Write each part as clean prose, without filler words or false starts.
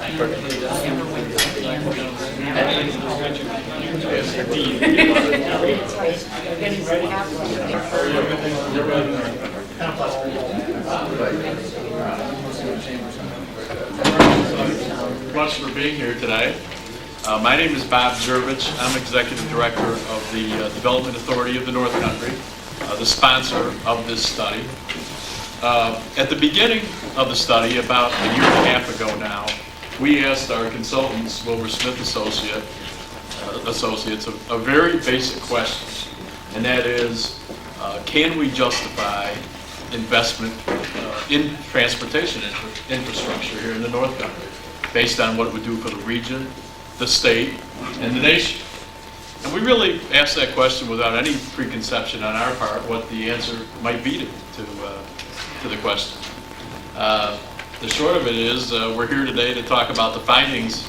Much for being here today. My name is Bob Zervich. I'm Executive Director of the Development Authority of the North Country, the sponsor of this study. At the beginning of the study, about a year and a half ago now, we asked our consultants, Wilbur Smith Associates, a very basic question, and that is, can we justify investment in transportation infrastructure here in the North Country, based on what it would do for the region, the state, and the nation? And we really asked that question without any preconception on our part what the answer might be to the question. The short of it is we're here today to talk about the findings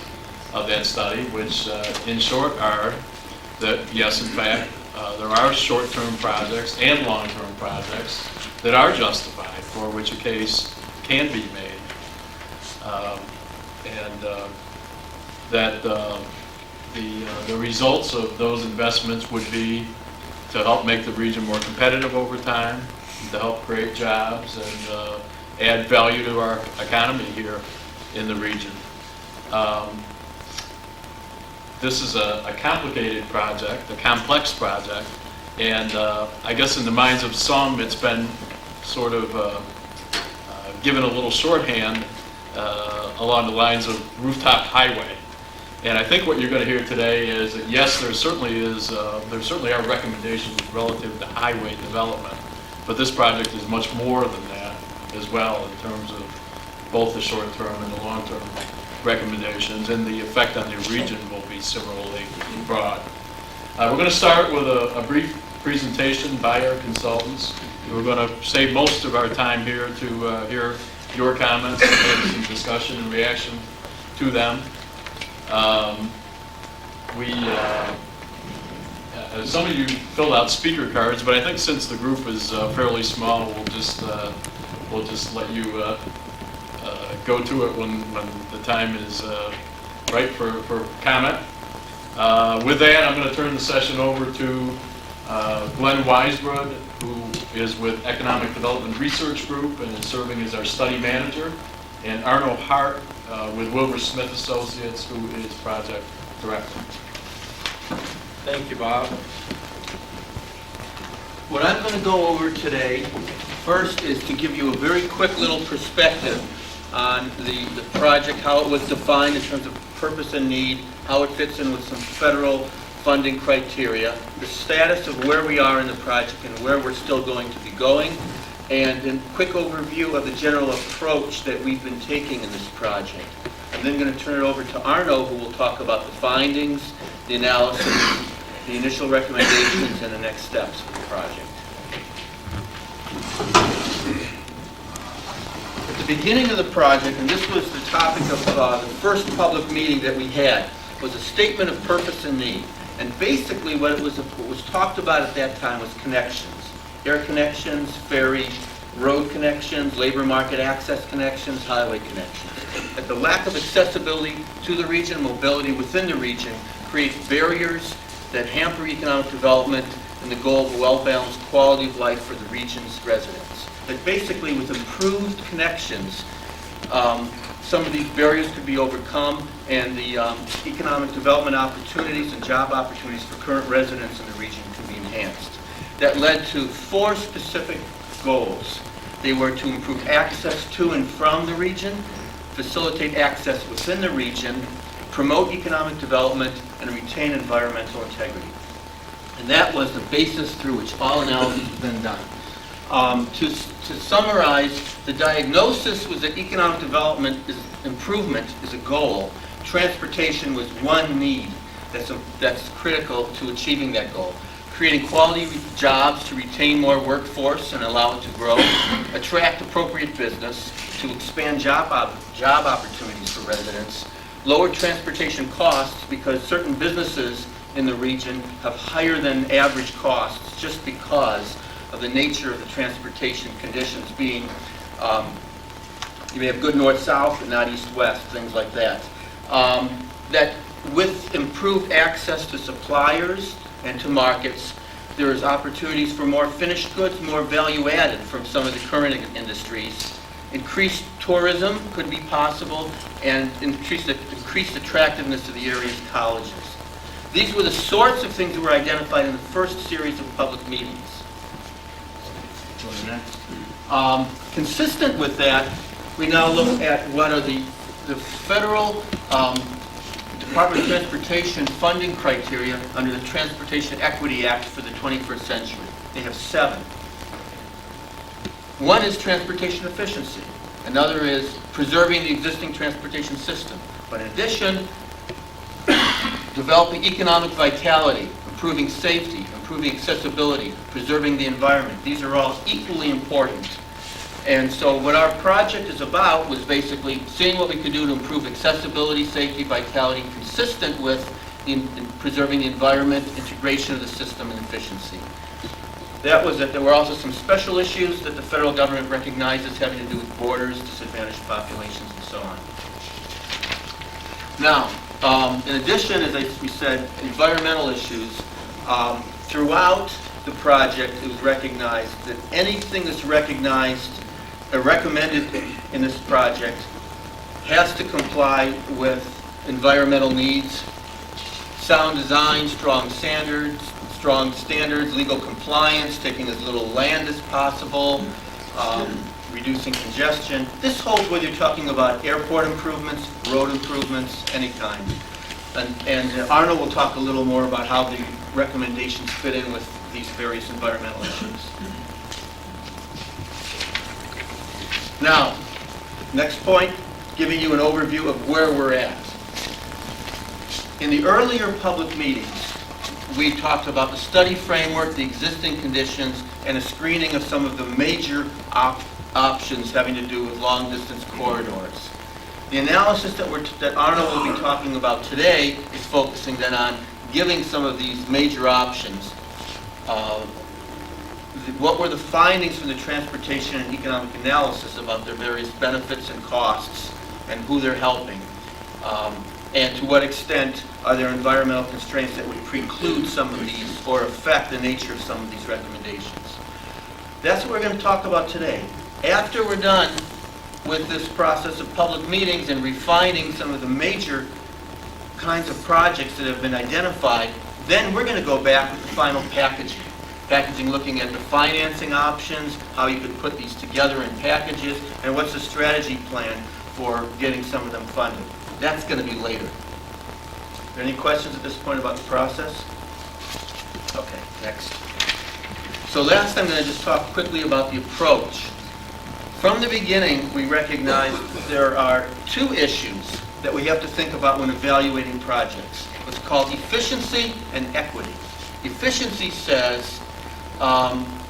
of that study, which in short are that yes, in fact, there are short-term projects and long-term projects that are justified, for which a case can be made. That the results of those investments would be to help make the region more competitive over time, to help create jobs and add value to our economy here in the region. This is a complicated project, a complex project, and I guess in the minds of some it's been sort of given a little shorthand along the lines of Rooftop Highway. And I think what you're going to hear today is that yes, there certainly are recommendations relative to highway development, but this project is much more than that as well in terms of both the short-term and the long-term recommendations, and the effect on the region will be similarly broad. We're going to start with a brief presentation by our consultants. We're going to save most of our time here to hear your comments and have some discussion and reaction to them. Some of you filled out speaker cards, but I think since the group is fairly small, we'll just let you go to it when the time is right for comment. With that, I'm going to turn the session over to Glenn Weisbrod, who is with Economic Development Research Group and is serving as our study manager, and Arno Hart with Wilbur Smith Associates, who is project director. Thank you, Bob. What I'm going to go over today first is to give you a very quick little perspective on the project, how it was defined in terms of purpose and need, how it fits in with some federal funding criteria, the status of where we are in the project and where we're still going to be going, and a quick overview of the general approach that we've been taking in this project. I'm then going to turn it over to Arno, who will talk about the findings, the analysis, the initial recommendations, and the next steps of the project. At the beginning of the project, and this was the topic of the first public meeting that we had, was a statement of purpose and need. And basically what was talked about at that time was connections. Air connections, ferry, road connections, labor market access connections, highway connections. That the lack of accessibility to the region, mobility within the region, creates barriers that hamper economic development and the goal of a well-balanced quality of life for the region's residents. That basically with improved connections, some of these barriers could be overcome and the economic development opportunities and job opportunities for current residents in the region could be enhanced. That led to 4 specific goals. They were to improve access to and from the region, facilitate access within the region, promote economic development, and retain environmental integrity. And that was the basis through which all analysis has been done. To summarize, the diagnosis was that economic development improvement is a goal. Transportation was one need that's critical to achieving that goal. Creating quality jobs to retain more workforce and allow it to grow, attract appropriate business, to expand job opportunities for residents, lower transportation costs because certain businesses in the region have higher than average costs just because of the nature of the transportation conditions being You may have good north-south, but not east-west, things like that. That with improved access to suppliers and to markets, there is opportunities for more finished goods, more value added from some of the current industries. Increased tourism could be possible, and increased attractiveness to the area's colleges. These were the sorts of things that were identified in the first series of public meetings. Go to the next. Consistent with that, we now look at what are the federal Department of Transportation funding criteria under the Transportation Equity Act for the 21st century. They have 7. One is transportation efficiency. Another is preserving the existing transportation system. But in addition, developing economic vitality, improving safety, improving accessibility, preserving the environment. These are all equally important. And so what our project is about was basically seeing what we could do to improve accessibility, safety, vitality, consistent with in preserving the environment, integration of the system, and efficiency. That was that there were also some special issues that the federal government recognizes having to do with borders, disadvantaged populations, and so on. Now, in addition, as we said, environmental issues, throughout the project it was recognized that anything that's recognized or recommended in this project has to comply with environmental needs, sound design, strong standards, legal compliance, taking as little land as possible, reducing congestion. This holds whether you're talking about airport improvements, road improvements, any kind. And Arno will talk a little more about how the recommendations fit in with these various environmental issues. Now, next point, giving you an overview of where we're at. In the earlier public meetings, we talked about the study framework, the existing conditions, and a screening of some of the major options having to do with long-distance corridors. The analysis that Arno will be talking about today is focusing then on giving some of these major options. What were the findings from the transportation and economic analysis about their various benefits and costs and who they're helping? And to what extent are there environmental constraints that would preclude some of these or affect the nature of some of these recommendations? That's what we're going to talk about today. After we're done with this process of public meetings and refining some of the major kinds of projects that have been identified, then we're going to go back with the final packaging. Packaging looking at the financing options, how you could put these together in packages, and what's the strategy plan for getting some of them funded. That's going to be later. Are there any questions at this point about the process? Okay, next. So last I'm going to just talk quickly about the approach. From the beginning, we recognized that there are 2 issues that we have to think about when evaluating projects. What's called efficiency and equity. Efficiency says,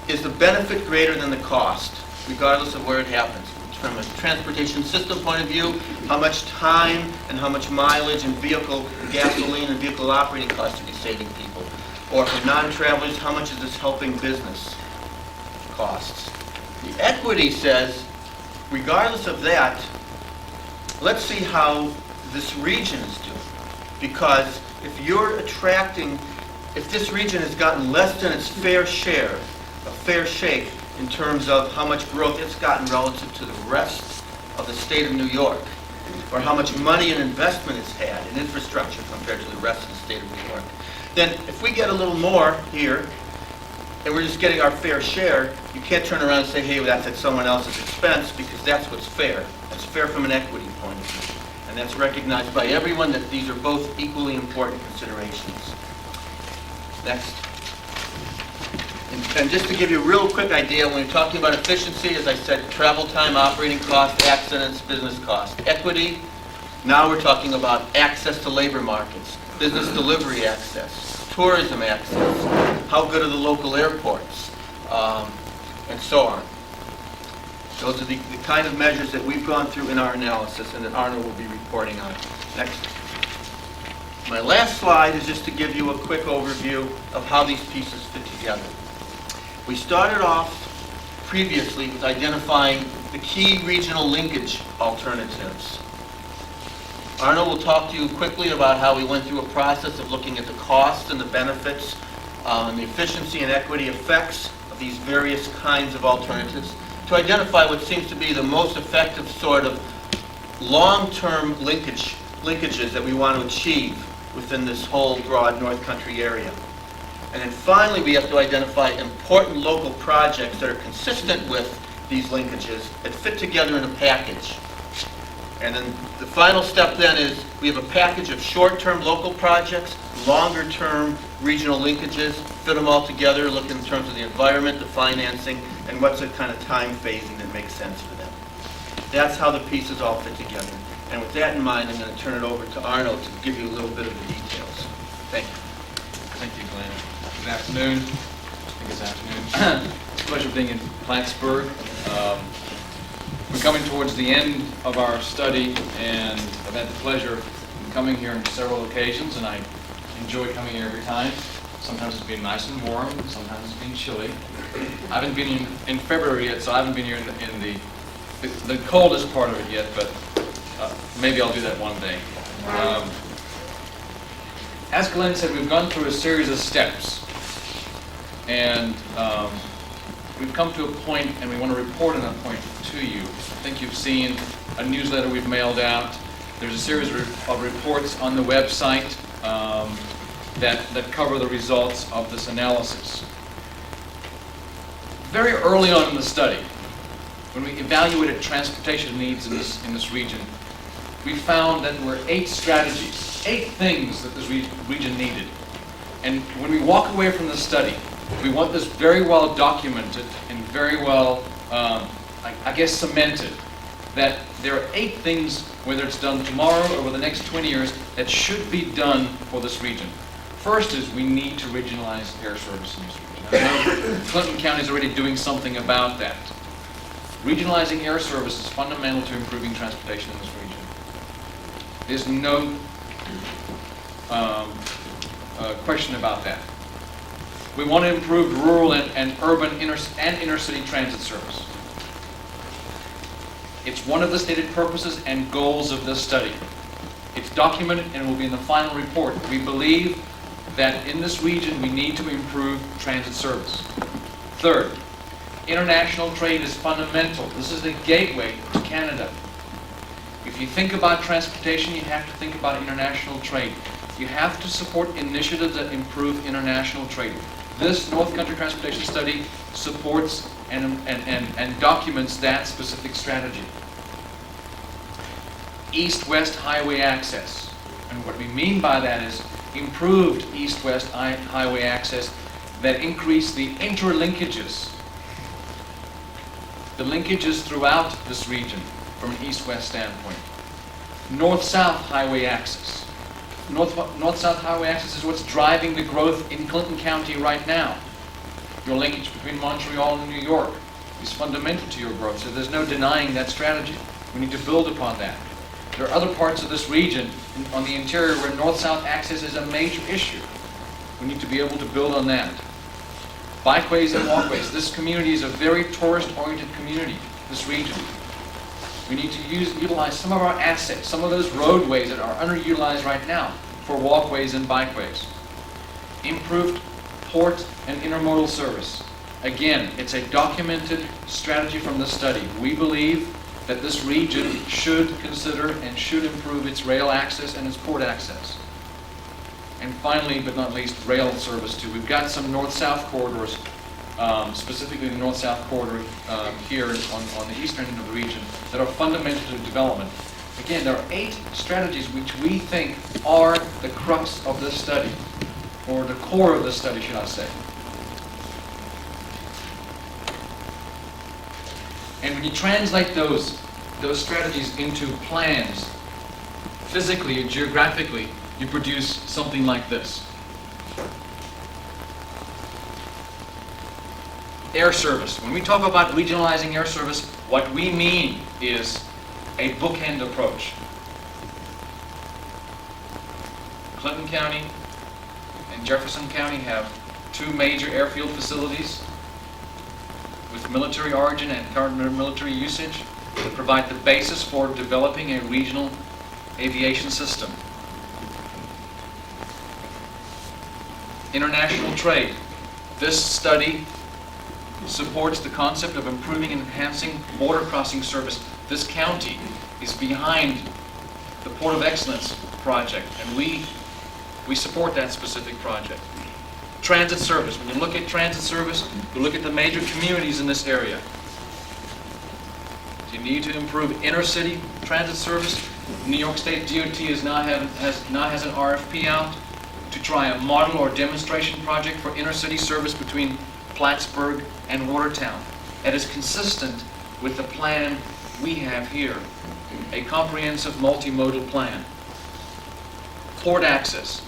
is the benefit greater than the cost, regardless of where it happens? From a transportation system point of view, how much time and how much mileage and gasoline and vehicle operating costs are we saving people? Or for non-travelers, how much is this helping business costs? The equity says, regardless of that, let's see how this region is doing. Because if this region has gotten less than its fair share, a fair shake in terms of how much growth it's gotten relative to the rest of the state of New York, or how much money and investment it's had in infrastructure compared to the rest of the state of New York, then if we get a little more here, and we're just getting our fair share, you can't turn around and say, hey, well, that's at someone else's expense, because that's what's fair. That's fair from an equity point of view. And that's recognized by everyone that these are both equally important considerations. Next. And just to give you a real quick idea, when you're talking about efficiency, as I said, travel time, operating costs, accidents, business costs. Equity, now we're talking about access to labor markets, business delivery access, tourism access, how good are the local airports, and so on. Those are the kind of measures that we've gone through in our analysis and that Arno will be reporting on. Next. My last slide is just to give you a quick overview of how these pieces fit together. We started off previously with identifying the key regional linkage alternatives. Arno will talk to you quickly about how we went through a process of looking at the costs and the benefits and the efficiency and equity effects of these various kinds of alternatives to identify what seems to be the most effective sort of long-term linkages that we want to achieve within this whole broad North Country area. And then finally, we have to identify important local projects that are consistent with these linkages that fit together in a package. And then the final step then is we have a package of short-term local projects, longer-term regional linkages, fit them all together, look in terms of the environment, the financing, and what's the kind of time phasing that makes sense for them. That's how the pieces all fit together. And with that in mind, I'm going to turn it over to Arno to give you a little bit of the details. Thank you. Thank you, Glenn. Good afternoon. I think it's afternoon. It's a pleasure being in Plattsburgh. We're coming towards the end of our study, and I've had the pleasure of coming here on several occasions, and I enjoy coming here every time. Sometimes it's been nice and warm, sometimes it's been chilly. I haven't been in February yet, so I haven't been here in the coldest part of it yet, but maybe I'll do that one day. As Glenn said, we've gone through a series of steps, and we've come to a point, and we want to report on that point to you. I think you've seen a newsletter we've mailed out. There's a series of reports on the website that cover the results of this analysis. Very early on in the study, when we evaluated transportation needs in this region, we found that there were 8 strategies, 8 things that this region needed. And when we walk away from the study, we want this very well documented and very well, I guess, cemented, that there are 8 things, whether it's done tomorrow or over the next 20 years, that should be done for this region. First is we need to regionalize air service in this region. I know Clinton County is already doing something about that. Regionalizing air service is fundamental to improving transportation in this region. There's no question about that. We want to improve rural and urban inner city transit service. It's one of the stated purposes and goals of this study. It's documented and will be in the final report. We believe that in this region we need to improve transit service. Third, international trade is fundamental. This is the gateway to Canada. If you think about transportation, you have to think about international trade. You have to support initiatives that improve international trade. This North Country Transportation Study supports and documents that specific strategy. East-west highway access. And what we mean by that is improved east-west highway access that increase the interlinkages, the linkages throughout this region from an east-west standpoint. North-south highway access. North-south highway access is what's driving the growth in Clinton County right now. Your linkage between Montreal and New York is fundamental to your growth, so there's no denying that strategy. We need to build upon that. There are other parts of this region on the interior where north-south access is a major issue. We need to be able to build on that. Bikeways and walkways. This community is a very tourist-oriented community, this region. We need to utilize some of our assets, some of those roadways that are underutilized right now for walkways and bikeways. Improved port and intermodal service. Again, it's a documented strategy from the study. We believe that this region should consider and should improve its rail access and its port access. And finally, but not least, rail service too. We've got some north-south corridors, specifically the north-south corridor here on the eastern end of the region, that are fundamental to development. Again, there are 8 strategies which we think are the crux of this study, or the core of this study, should I say. And when you translate those strategies into plans, physically and geographically, you produce something like this. Air service. When we talk about regionalizing air service, what we mean is a bookend approach. Clinton County and Jefferson County have 2 major airfield facilities. with military origin and current military usage that provide the basis for developing a regional aviation system. International trade. This study supports the concept of improving and enhancing border crossing service. This county is behind the Port of Excellence project, and we support that specific project. Transit service. When you look at transit service, you look at the major communities in this area. You need to improve inner-city transit service. New York State DOT now has an RFP out to try a model or demonstration project for inner-city service between Plattsburgh and Watertown. That is consistent with the plan we have here, a comprehensive multimodal plan. Port access.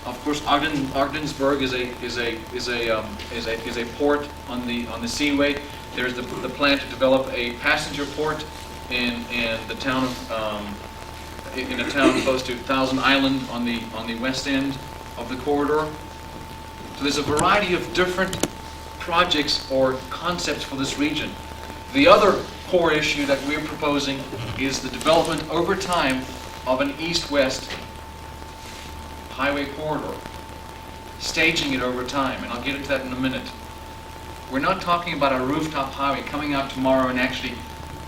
Of course, Ogdensburg is a port on the seaway. There's the plan to develop a passenger port in the town of in a town close to Thousand Island on the west end of the corridor. So there's a variety of different projects or concepts for this region. The other core issue that we're proposing is the development over time of an east-west highway corridor, staging it over time, and I'll get into that in a minute. We're not talking about a rooftop highway coming out tomorrow and actually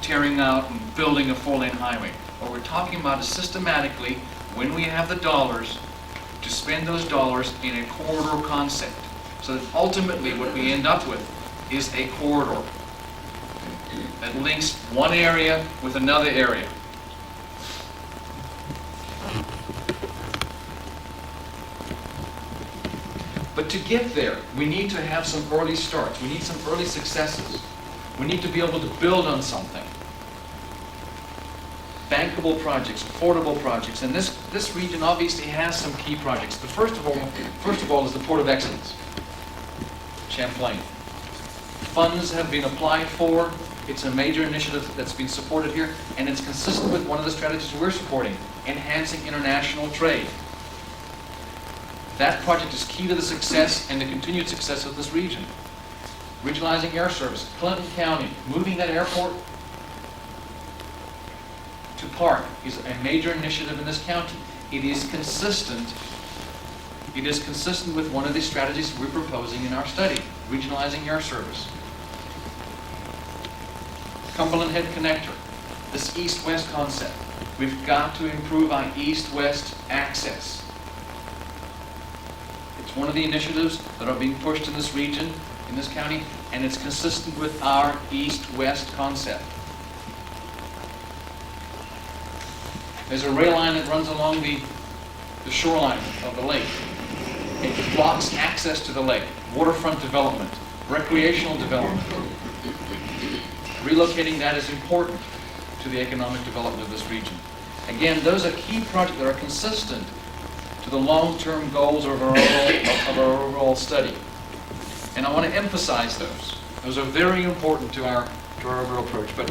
tearing out and building a four-lane highway. What we're talking about is systematically, when we have the dollars, to spend those dollars in a corridor concept, so that ultimately what we end up with is a corridor that links one area with another area. But to get there, we need to have some early starts. We need some early successes. We need to be able to build on something. Bankable projects, affordable projects, and this region obviously has some key projects. The first of all is the Port of Excellence, Champlain. Funds have been applied for. It's a major initiative that's been supported here, and it's consistent with one of the strategies we're supporting, enhancing international trade. That project is key to the success and the continued success of this region. Regionalizing air service, Clinton County, moving that airport to Park is a major initiative in this county. It is consistent with one of the strategies we're proposing in our study, regionalizing air service. Cumberland Head Connector, this east-west concept. We've got to improve our east-west access. It's one of the initiatives that are being pushed in this region, in this county, and it's consistent with our east-west concept. There's a rail line that runs along the shoreline of the lake. It blocks access to the lake, waterfront development, recreational development. Relocating that is important to the economic development of this region. Again, those are key projects that are consistent to the long-term goals of our overall study. And I want to emphasize those. Those are very important to our overall approach. But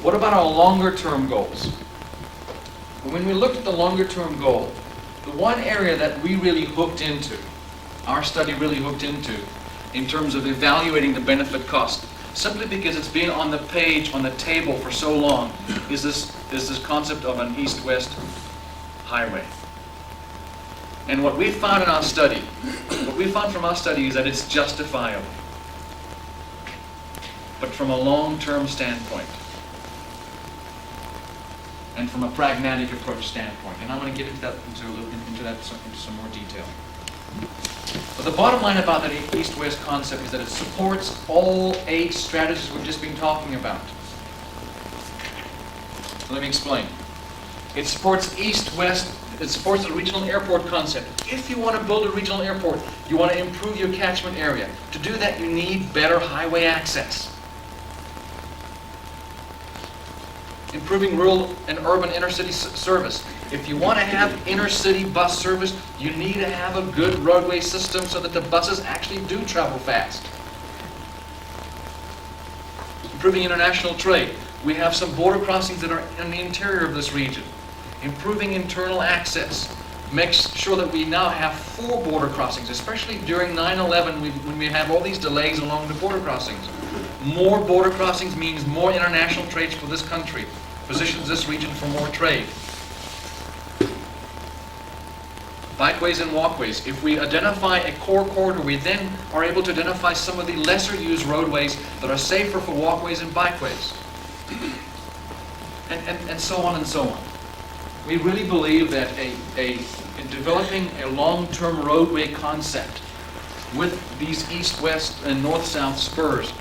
what about our longer-term goals? When we looked at the longer-term goal, the one area that we really hooked into, our study really hooked into, in terms of evaluating the benefit cost, simply because it's been on the page, on the table for so long, is this concept of an east-west highway. And what we found in our study, from our study is that it's justifiable, but from a long-term standpoint, and from a pragmatic approach standpoint. And I'm going to get into that into some more detail. But the bottom line about that east-west concept is that it supports all 8 strategies we've just been talking about. So let me explain. It supports east-west. It supports the regional airport concept. If you want to build a regional airport, you want to improve your catchment area. To do that, you need better highway access. Improving rural and urban inner-city service. If you want to have inner-city bus service, you need to have a good roadway system so that the buses actually do travel fast. Improving international trade. We have some border crossings that are in the interior of this region. Improving internal access. Make sure that we now have 4 border crossings, especially during 9/11 when we have all these delays along the border crossings. More border crossings means more international trade for this country, positions this region for more trade. Bikeways and walkways. If we identify a core corridor, we then are able to identify some of the lesser used roadways that are safer for walkways and bikeways. And so on and so on. We really believe that in developing a long-term roadway concept with these east-west and north-south spurs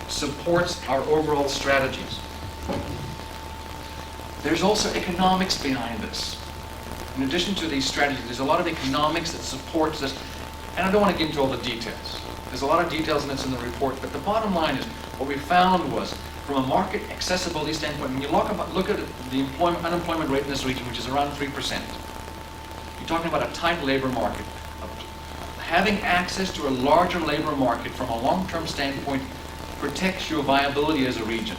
supports our overall strategies. There's also economics behind this. In addition to these strategies, there's a lot of economics that supports this. And I don't want to get into all the details. There's a lot of details and it's in the report, but the bottom line is what we found was from a market accessibility standpoint, when you look at the unemployment rate in this region, which is around 3%, you're talking about a tight labor market. Having access to a larger labor market from a long-term standpoint protects your viability as a region.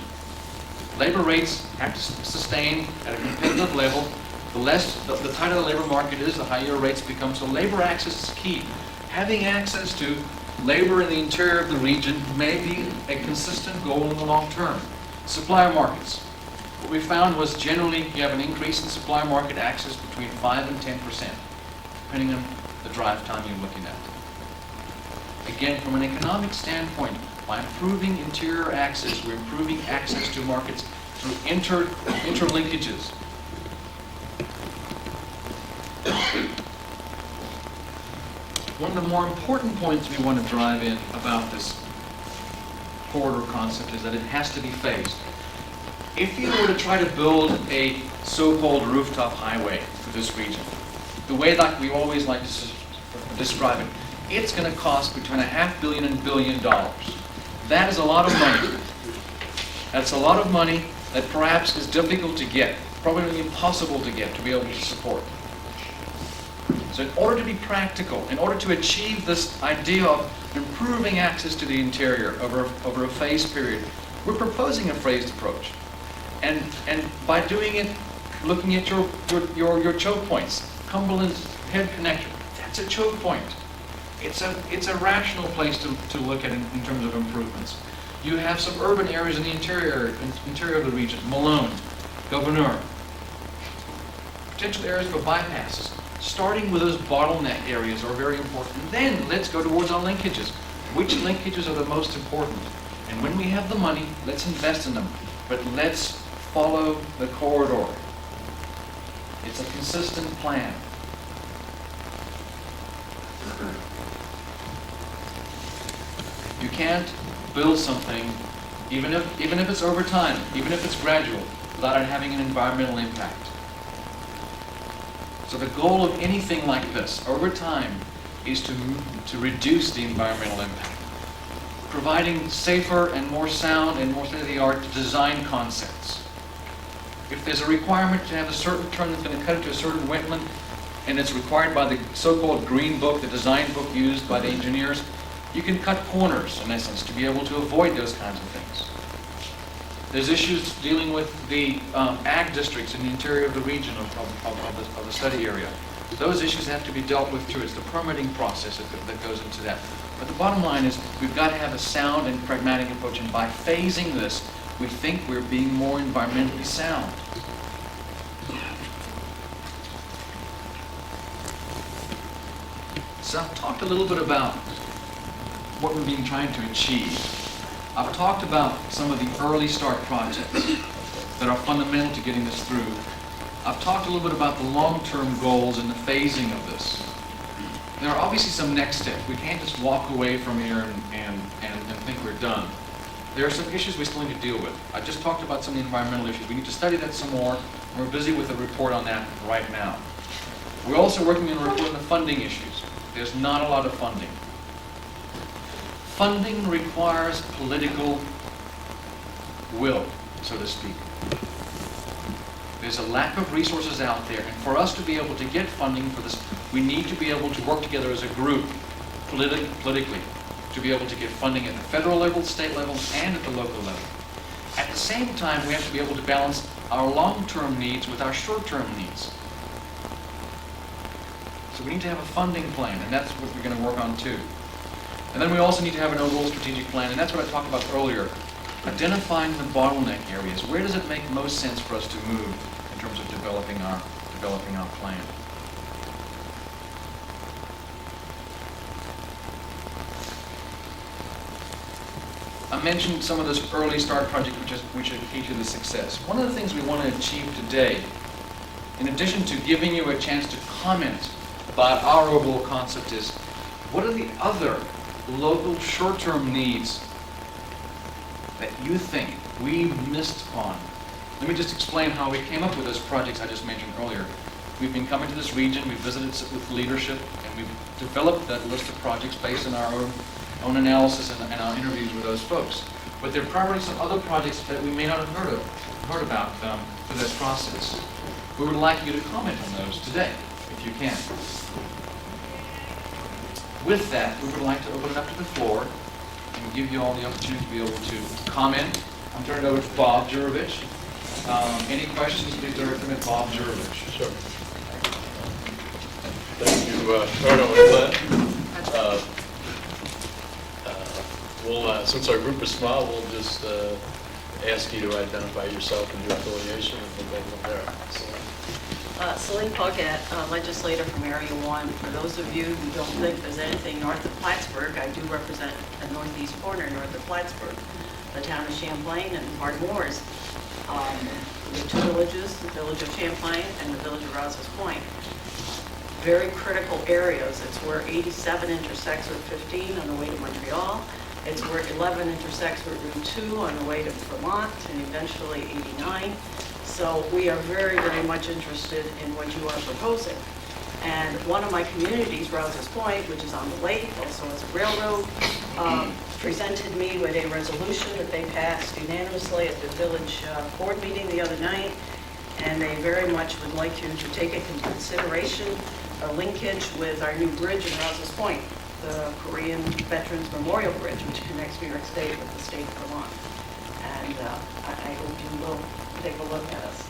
Labor rates have to sustain at a competitive level. The tighter the labor market is, the higher your rates become. So labor access is key. Having access to labor in the interior of the region may be a consistent goal in the long term. Supplier markets. What we found was generally you have an increase in supplier market access between 5 and 10%, depending on the drive time you're looking at. Again, from an economic standpoint, by improving interior access, we're improving access to markets through interlinkages. One of the more important points we want to drive in about this corridor concept is that it has to be phased. If you were to try to build a so-called rooftop highway for this region, the way that we always like to describe it, it's going to cost between $500 million and $1 billion. That is a lot of money. That's a lot of money that perhaps is difficult to get, probably impossible to get, to be able to support. So in order to be practical, in order to achieve this idea of improving access to the interior over a phased period, we're proposing a phased approach. And by doing it, looking at your choke points, Cumberland's head connector, that's a choke point. It's a rational place to look at in terms of improvements. You have some urban areas in the interior of the region, Malone, Governor, potential areas for bypasses. Starting with those bottleneck areas are very important. Then let's go towards our linkages. Which linkages are the most important? And when we have the money, let's invest in them. But let's follow the corridor. It's a consistent plan. You can't build something, even if it's over time, even if it's gradual, without it having an environmental impact. So the goal of anything like this, over time, is to reduce the environmental impact, providing safer and more sound and more state-of-the-art design concepts. If there's a requirement to have a certain turn that's going to cut it to a certain wetland, and it's required by the so-called green book, the design book used by the engineers, you can cut corners, in essence, to be able to avoid those kinds of things. There's issues dealing with the ag districts in the interior of the region of the study area. Those issues have to be dealt with too. It's the permitting process that goes into that. But the bottom line is we've got to have a sound and pragmatic approach, and by phasing this, we think we're being more environmentally sound. So I've talked a little bit about what we've been trying to achieve. I've talked about some of the early start projects that are fundamental to getting this through. I've talked a little bit about the long-term goals and the phasing of this. There are obviously some next steps. We can't just walk away from here and think we're done. There are some issues we still need to deal with. I just talked about some of the environmental issues. We need to study that some more. We're busy with a report on that right now. We're also working on a report on the funding issues. There's not a lot of funding. Funding requires political will, so to speak. There's a lack of resources out there, and for us to be able to get funding for this, we need to be able to work together as a group, politically, to be able to get funding at the federal level, state level, and at the local level. At the same time, we have to be able to balance our long-term needs with our short-term needs. So we need to have a funding plan, and that's what we're going to work on too. And then we also need to have an overall strategic plan, and that's what I talked about earlier. Identifying the bottleneck areas. Where does it make most sense for us to move in terms of developing our plan? I mentioned some of those early start projects which are key to the success. One of the things we want to achieve today, in addition to giving you a chance to comment about our overall concept, is what are the other local short-term needs that you think we missed on? Let me just explain how we came up with those projects I just mentioned earlier. We've been coming to this region, we've visited with leadership, and we've developed that list of projects based on our own analysis and our interviews with those folks. But there are probably some other projects that we may not have heard about through that process. We would like you to comment on those today, if you can. With that, we would like to open it up to the floor and give you all the opportunity to be able to comment. I'm turning it over to Bob Jurovich. Any questions, please direct them at Bob Jurovich. Sure. Thank you, Arno and Glenn. Since our group is small, we'll just ask you to identify yourself and your affiliation, and we'll go from there. Celine Puckett, legislator from Area 1. For those of you who don't think there's anything north of Plattsburgh, I do represent a northeast corner north of Plattsburgh, the town of Champlain and Ardmore's. The two villages, the village of Champlain and the village of Rouse's Point. Very critical areas. It's where 87 intersects with 15 on the way to Montreal. It's where 11 intersects with Route 2 on the way to Vermont and eventually 89. So we are very, very much interested in what you are proposing. And one of my communities, Rouse's Point, which is on the lake, also has a railroad, presented me with a resolution that they passed unanimously at the village board meeting the other night. And they very much would like you to take into consideration a linkage with our new bridge in Rouse's Point, the Korean Veterans Memorial Bridge, which connects New York State with the state of Vermont. And I hope you will take a look at us.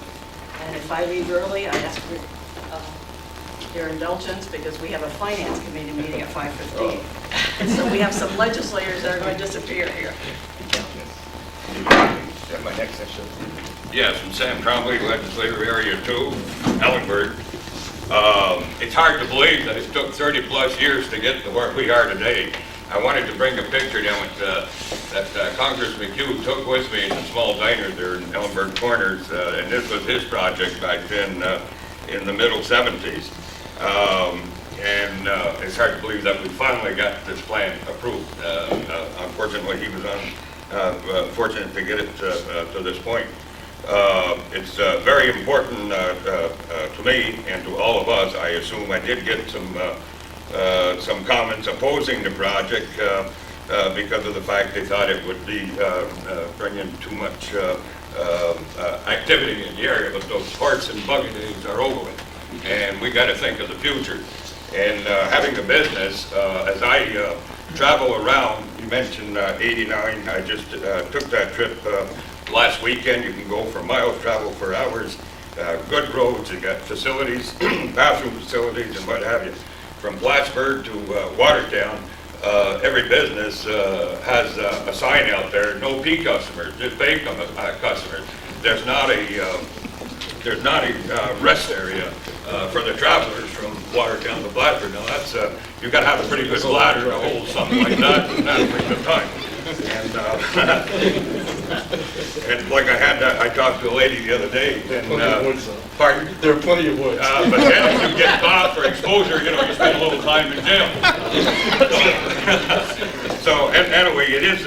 And if I leave early, I ask for your indulgence because we have a finance committee meeting at 5:15. And so we have some legislators that are going to disappear here. Yeah, my next section. Yes, I'm Sam Trombley, legislator Area 2, Ellenburg. It's hard to believe that it took 30 plus years to get to where we are today. I wanted to bring a picture down that Congressman McHugh took with me in a small diner there in Ellenburg Corners, and this was his project back then in the middle 70s. And it's hard to believe that we finally got this plan approved. Unfortunately, he was fortunate to get it to this point. It's very important to me and to all of us. I assume I did get some comments opposing the project because of the fact they thought it would be bringing too much activity in the area, but those horse and buggy days are over with. And we got to think of the future. And having a business, as I travel around, you mentioned 89, I just took that trip last weekend. You can go for miles, travel for hours, good roads, you got facilities, bathroom facilities and what have you. From Plattsburgh to Watertown, every business has a sign out there, no P customers, just pay customers. There's not a rest area for the travelers from Watertown to Plattsburgh. Now that's, you've got to have a pretty good bladder to hold something like that, and that'll take some time. And like I talked to a lady the other day, and pardon? There are plenty of woods. But then if you get caught for exposure, you know, you spend a little time in jail. So anyway, it is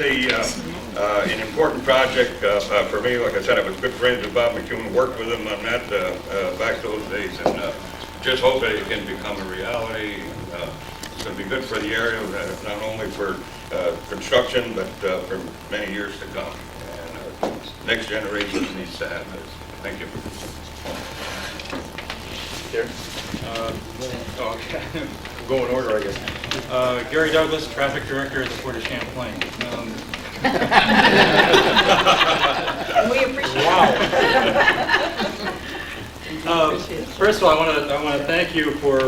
an important project for me. Like I said, I was good friends with Bob McCune, worked with him on that back those days, and just hope that it can become a reality. It's going to be good for the area, not only for construction, but for many years to come. And next generation needs to have this. Thank you. Here. Okay. We'll go in order, I guess. Gary Douglas, traffic director at the Port of Champlain. We appreciate Wow. First of all, I want to thank you for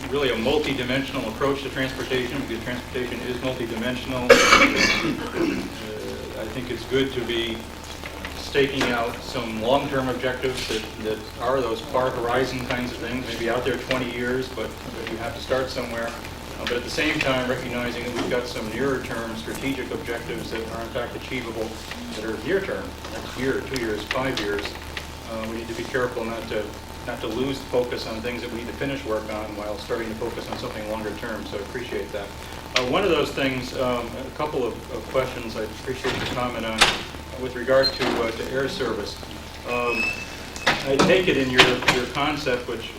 really a multi-dimensional approach to transportation, because transportation is multi-dimensional. I think it's good to be staking out some long-term objectives that are those far horizon kinds of things, maybe out there 20 years, but you have to start somewhere. But at the same time, recognizing that we've got some nearer-term strategic objectives that are in fact achievable, that are near-term, next year, 2 years, 5 years. We need to be careful not to lose focus on things that we need to finish work on while starting to focus on something longer term, so I appreciate that. One of those things, a couple of questions I appreciate your comment on with regard to air service. I take it in your concept, which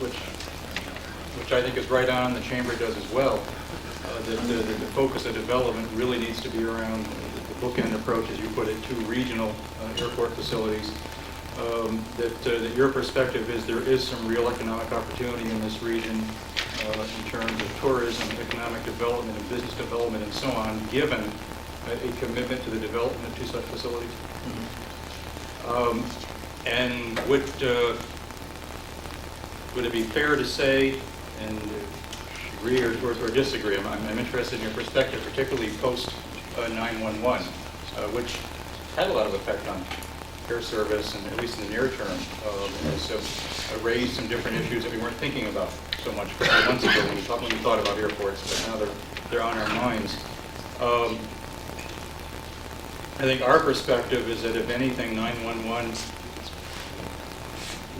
I think is right on, the Chamber does as well, that the focus of development really needs to be around the bookend approach, as you put it, to regional airport facilities. That your perspective is there is some real economic opportunity in this region in terms of tourism, economic development, and business development, and so on, given a commitment to the development of two such facilities. And would it be fair to say, and agree or disagree, I'm interested in your perspective, particularly post 9/11, which had a lot of effect on air service, and at least in the near term, has raised some different issues that we weren't thinking about so much a couple months ago when we thought about airports, but now they're on our minds. I think our perspective is that if anything, 911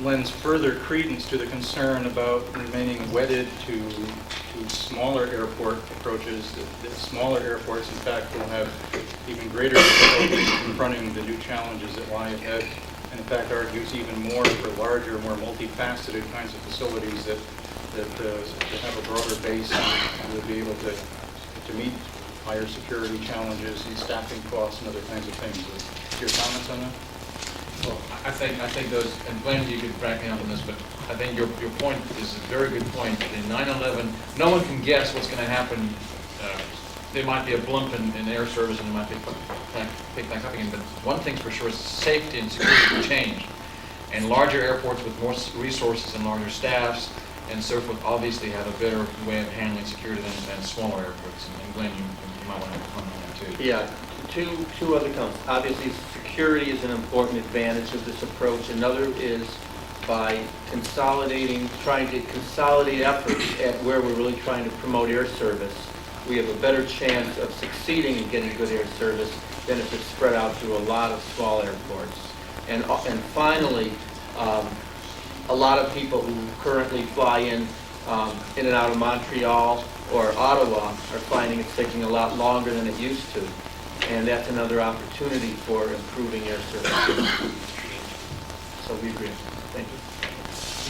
lends further credence to the concern about remaining wedded to smaller airport approaches, that smaller airports, in fact, will have even greater difficulty confronting the new challenges that lie ahead, and in fact argues even more for larger, more multifaceted kinds of facilities that have a broader base and will be able to meet higher security challenges and staffing costs and other kinds of things. Your comments on that? Well, I think those, and Glenn, you could back me up on this, but I think your point is a very good point. In 9/11, no one can guess what's going to happen. There might be a blimp in air service, and it might be picked back up again. But one thing's for sure: safety and security will change. And larger airports with more resources and larger staffs and so forth obviously have a better way of handling security than smaller airports. And Glenn, you might want to comment on that too. Yeah, two other comments. Obviously, security is an important advantage of this approach. Another is by trying to consolidate efforts at where we're really trying to promote air service. We have a better chance of succeeding in getting good air service than if it's spread out through a lot of small airports. And finally, a lot of people who currently fly in and out of Montreal or Ottawa are finding it's taking a lot longer than it used to. And that's another opportunity for improving air service. So we agree. Thank you.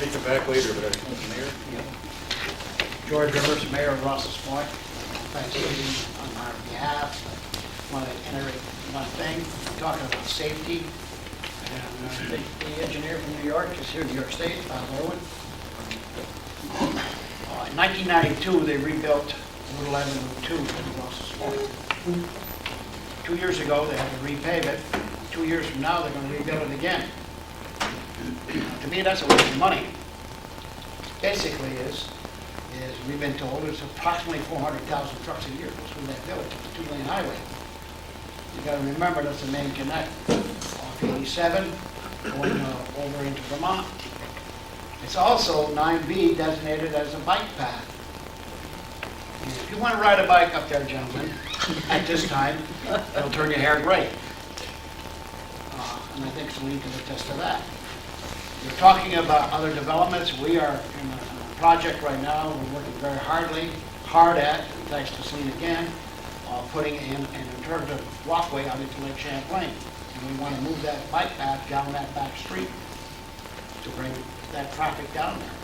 Make it back later, but Mayor? George Rivers, Mayor of Ross's Point. Thanksgiving on our behalf. I want to enter one thing, talking about safety. And I think the engineer from New York is here, New York State, Bob Irwin. In 1992, they rebuilt Route 11 and Route 2 in Ross's Point. 2 years ago, they had to repave it. 2 years from now, they're going to rebuild it again. To me, that's a waste of money. Basically is we've been told there's approximately 400,000 trucks a year goes through that village. It's a 2-lane highway. You got to remember that's the main connect off 87 going over into Vermont. It's also 9B designated as a bike path. And if you want to ride a bike up there, gentlemen, at this time, it'll turn your hair gray. And I think Celine can attest to that. You're talking about other developments. We are in a project right now we're working very hard at, and thanks to Celine again, putting in an alternative walkway out into Lake Champlain. And we want to move that bike path down that back street to bring that traffic down there.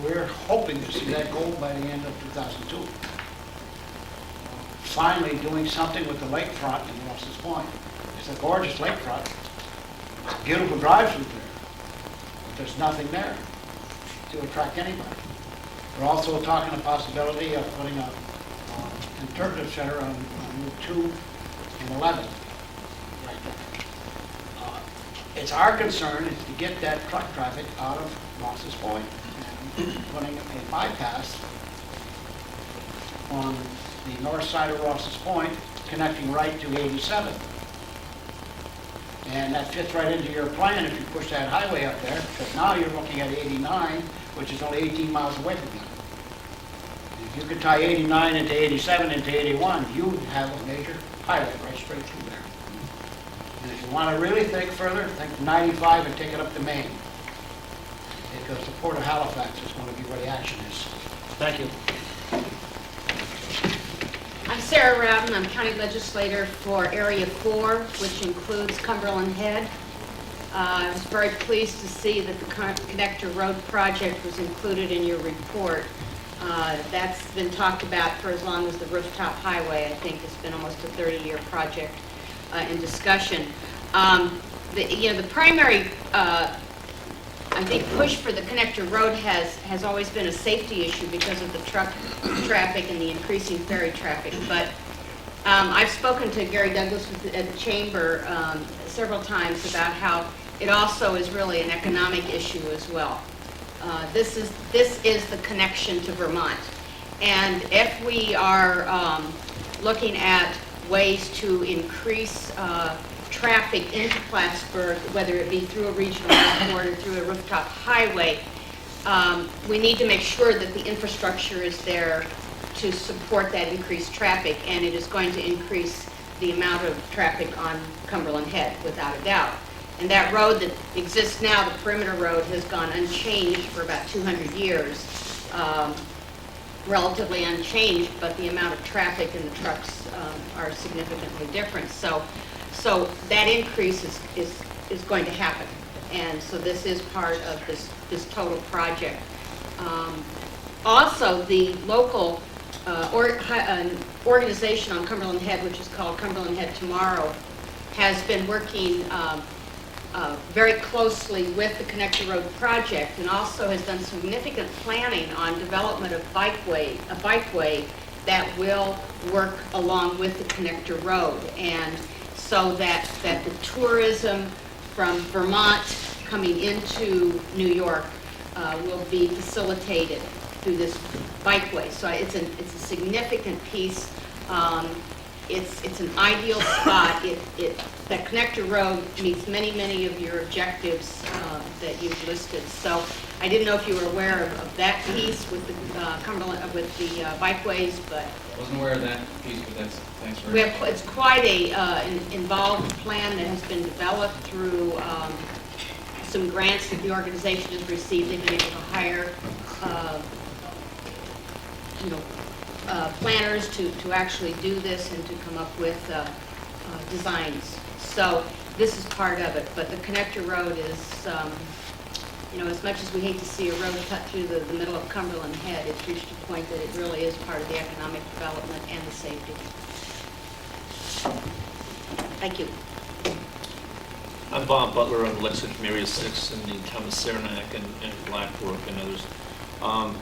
We're hoping to see that goal by the end of 2002. Finally doing something with the lakefront in Ross's Point. It's a gorgeous lakefront. It's a beautiful drive through there. But there's nothing there to attract anybody. We're also talking a possibility of putting an interpretive center on Route 2 and 11 right there. It's our concern is to get that truck traffic out of Ross's Point. And putting a bypass on the north side of Ross's Point, connecting right to 87. And that fits right into your plan if you push that highway up there, because now you're looking at 89, which is only 18 miles away from you. If you could tie 89 into 87 into 81, you would have a major highway right straight through there. And if you want to really think further, think 95 and take it up to Maine. Because the Port of Halifax is going to be where the action is. Thank you. I'm Sarah Rowden. I'm county legislator for Area 4, which includes Cumberland Head. I was very pleased to see that the Connector Road project was included in your report. That's been talked about for as long as the Rooftop Highway. I think it's been almost a 30-year project in discussion. The primary I think push for the Connector Road has always been a safety issue because of the truck traffic and the increasing ferry traffic. But I've spoken to Gary Douglas at the Chamber several times about how it also is really an economic issue as well. This is the connection to Vermont. And if we are looking at ways to increase traffic into Plattsburgh, whether it be through a regional airport or through a rooftop highway, we need to make sure that the infrastructure is there to support that increased traffic, and it is going to increase the amount of traffic on Cumberland Head, without a doubt. And that road that exists now, the perimeter road, has gone unchanged for about 200 years, relatively unchanged, but the amount of traffic and the trucks are significantly different. So that increase is going to happen, and so this is part of this total project. Also, the local organization on Cumberland Head, which is called Cumberland Head Tomorrow, has been working very closely with the Connector Road project, and also has done significant planning on development of a bikeway that will work along with the Connector Road, and so that the tourism from Vermont coming into New York will be facilitated through this bikeway. So it's a significant piece. It's an ideal spot. That Connector Road meets many of your objectives that you've listed. So I didn't know if you were aware of that piece with the Cumberland, with the bikeways, but Wasn't aware of that piece, but thanks very much. it's quite an involved plan that has been developed through some grants that the organization has received. They've been able to hire, planners to actually do this and to come up with designs. So this is part of it, but the Connector Road is, as much as we hate to see a road cut through the middle of Cumberland Head, it's reached a point that it really is part of the economic development and the safety. Thank you. I'm Bob Butler. I'm the legislator from Area 6 in the town of Saranac and Blackbrook and others.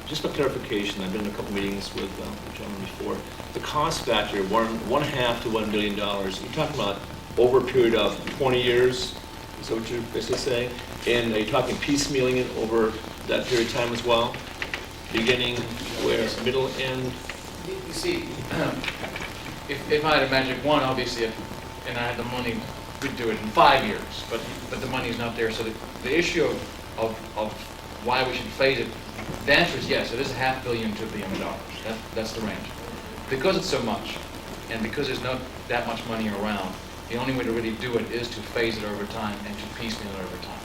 Just a clarification, I've been in a couple meetings with the gentleman before. The cost factor, $1.5 to $1 billion, you're talking about over a period of 20 years? Is that what you're basically saying? And are you talking piecemealing it over that period of time as well? Beginning, where, middle, end? You see, if I had a magic wand, obviously, and I had the money, we'd do it in 5 years, but the money's not there. So the issue of why we should phase it, the answer is yes, it is $500 million to $1 billion. That's the range. Because it's so much, and because there's not that much money around, the only way to really do it is to phase it over time and to piecemeal it over time.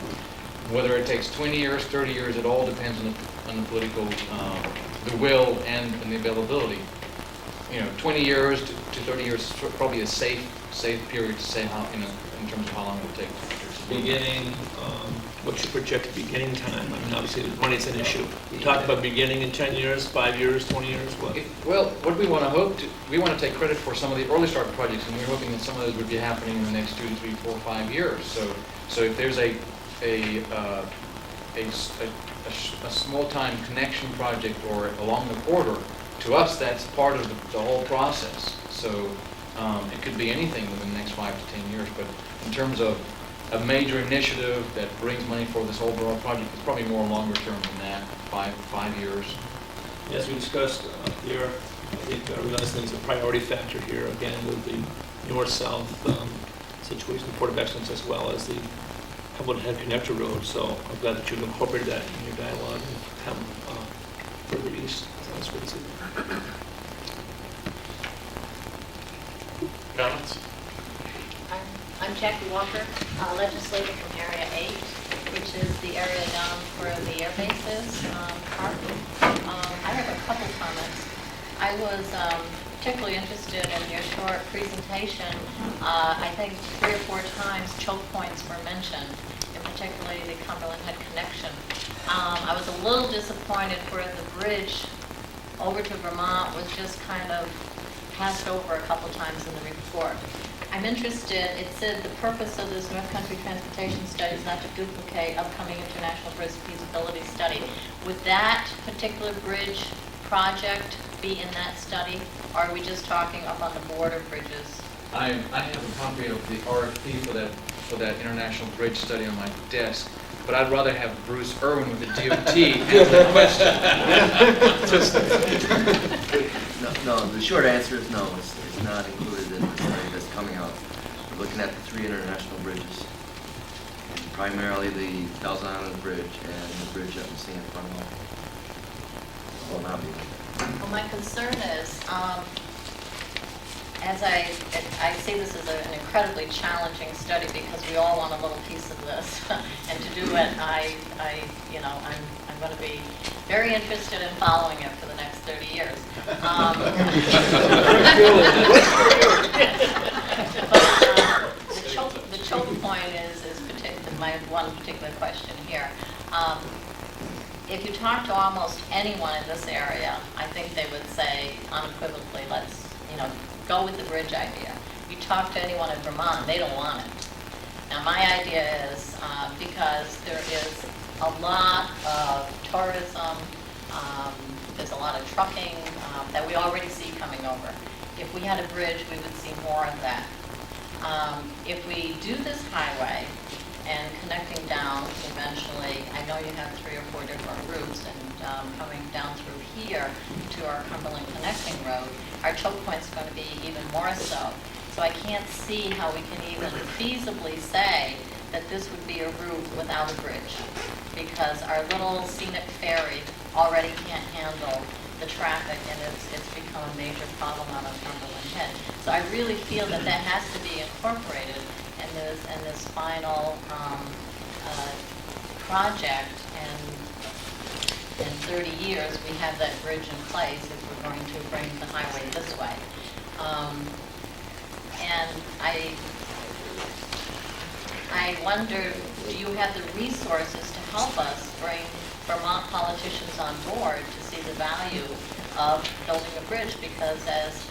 Whether it takes 20 years, 30 years, it all depends on the political, the will and the availability. 20 years to 30 years is probably a safe period to say how, in terms of how long it will take. Beginning, what's your projected beginning time? I mean, obviously, money's an issue. We talk about beginning in 10 years, 5 years, 20 years, what? Well, what we want to take credit for some of the early start projects, and we're hoping that some of those would be happening in the next 2 to 3, 4, 5 years. So if there's a small time connection project or along the corridor, to us, that's part of the whole process. So it could be anything within the next 5 to 10 years, but in terms of a major initiative that brings money for this overall project. It's probably more longer term than that, five years. As we discussed here, I think realizing there's a priority factor here, again, with the north-south situation, the Port of Excellence, as well as the Cumberland Head Connector Road. So I'm glad that you've incorporated that in your dialogue and come further east. So that's great to see. Comments? I'm Jackie Walker, legislator from Area 8, which is the area known for the air bases park. I have a couple comments. I was particularly interested in your short presentation. I think 3 or 4 times choke points were mentioned, and particularly the Cumberland Head connection. I was a little disappointed where the bridge over to Vermont was just kind of passed over a couple times in the report. I'm interested, it said the purpose of this North Country Transportation Study is not to duplicate upcoming international bridge feasibility study. Would that particular bridge project be in that study, or are we just talking up on the border bridges? I have a copy of the RFP for that international bridge study on my desk, but I'd rather have Bruce Irwin with the DOT answer the question. No, the short answer is no, it's not included in the study that's coming out. We're looking at the 3 international bridges, primarily the Thousand Island Bridge and the bridge up in San Fernando. Will not be. Well, my concern is, as I see this as an incredibly challenging study because we all want a little piece of this, and to do it, I'm going to be very interested in following it for the next 30 years. The choke point is my one particular question here. If you talk to almost anyone in this area, I think they would say unequivocally, let's go with the bridge idea. You talk to anyone in Vermont, they don't want it. Now, my idea is because there is a lot of tourism, there's a lot of trucking that we already see coming over. If we had a bridge, we would see more of that. If we do this highway and connecting down eventually, I know you have 3 or 4 different routes, and coming down through here to our Cumberland Connecting Road, our choke point's going to be even more so. So I can't see how we can even feasibly say that this would be a route without a bridge, because our little scenic ferry already can't handle the traffic, and it's become a major problem on our Cumberland Head. So I really feel that that has to be incorporated in this final project, and in 30 years we have that bridge in place if we're going to bring the highway this way. And I wonder, do you have the resources to help us bring Vermont politicians on board to see the value of building a bridge? Because as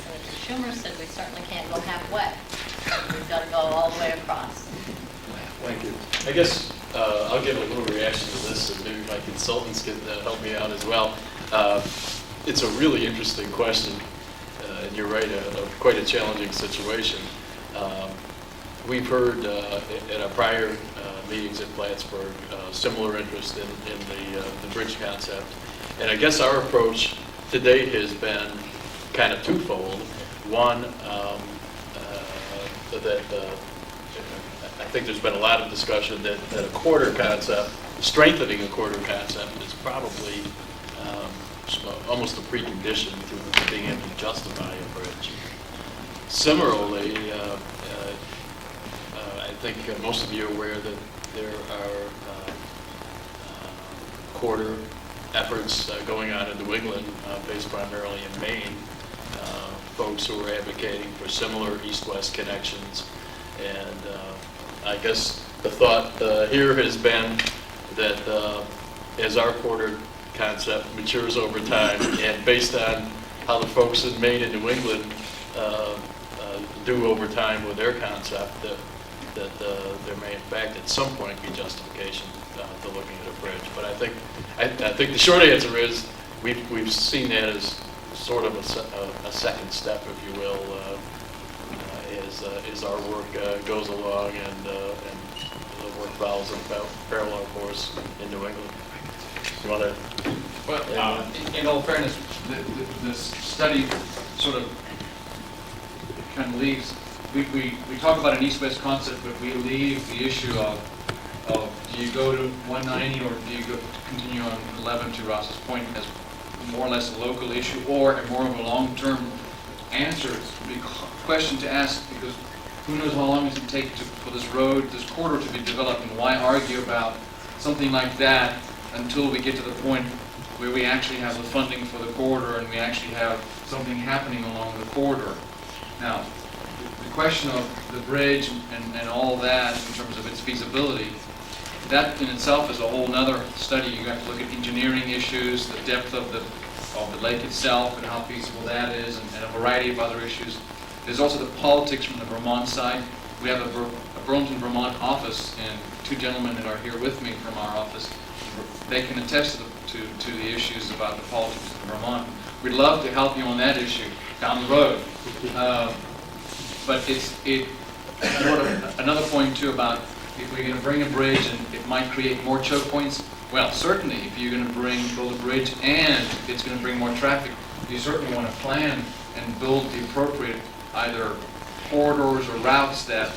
Senator Schumer said, we certainly can't go halfway. We've got to go all the way across. Thank you. I guess I'll give a little reaction to this, and maybe my consultants can help me out as well. It's a really interesting question, and you're right, quite a challenging situation. We've heard at our prior meetings at Plattsburgh similar interest in the bridge concept. And I guess our approach to date has been kind of twofold. One, that I think there's been a lot of discussion that a corridor concept, strengthening a corridor concept, is probably almost a precondition to being able to justify a bridge. Similarly, I think most of you are aware that there are corridor efforts going on in New England, based primarily in Maine, folks who are advocating for similar east-west connections. And I guess the thought here has been that as our corridor concept matures over time, and based on how the folks in Maine and New England do over time with their concept, that there may in fact at some point be justification to looking at a bridge. But I think the short answer is we've seen that as sort of a second step, if you will, as as our work goes along and the work follows a parallel course in New England. You want to? Well, in all fairness, this study sort of kind of leaves, we talk about an east-west concept, but we leave the issue of do you go to 190 or do you continue on 11 to Ross's point as more or less a local issue or a more of a long-term answer, big question to ask, because who knows how long does it take for this road, this corridor to be developed, and why argue about something like that until we get to the point where we actually have the funding for the corridor and we actually have something happening along the corridor. Now, the question of the bridge and all that in terms of its feasibility, that in itself is a whole nother study. You have to look at engineering issues, the depth of the lake itself and how feasible that is, and a variety of other issues. There's also the politics from the Vermont side. We have a Burlington, Vermont office, and two gentlemen that are here with me from our office. They can attest to the issues about the politics of Vermont. We'd love to help you on that issue down the road. But it's sort of another point too about if we're going to bring a bridge and it might create more choke points. Well, certainly if you're going to build a bridge and it's going to bring more traffic, you certainly want to plan and build the appropriate either corridors or routes that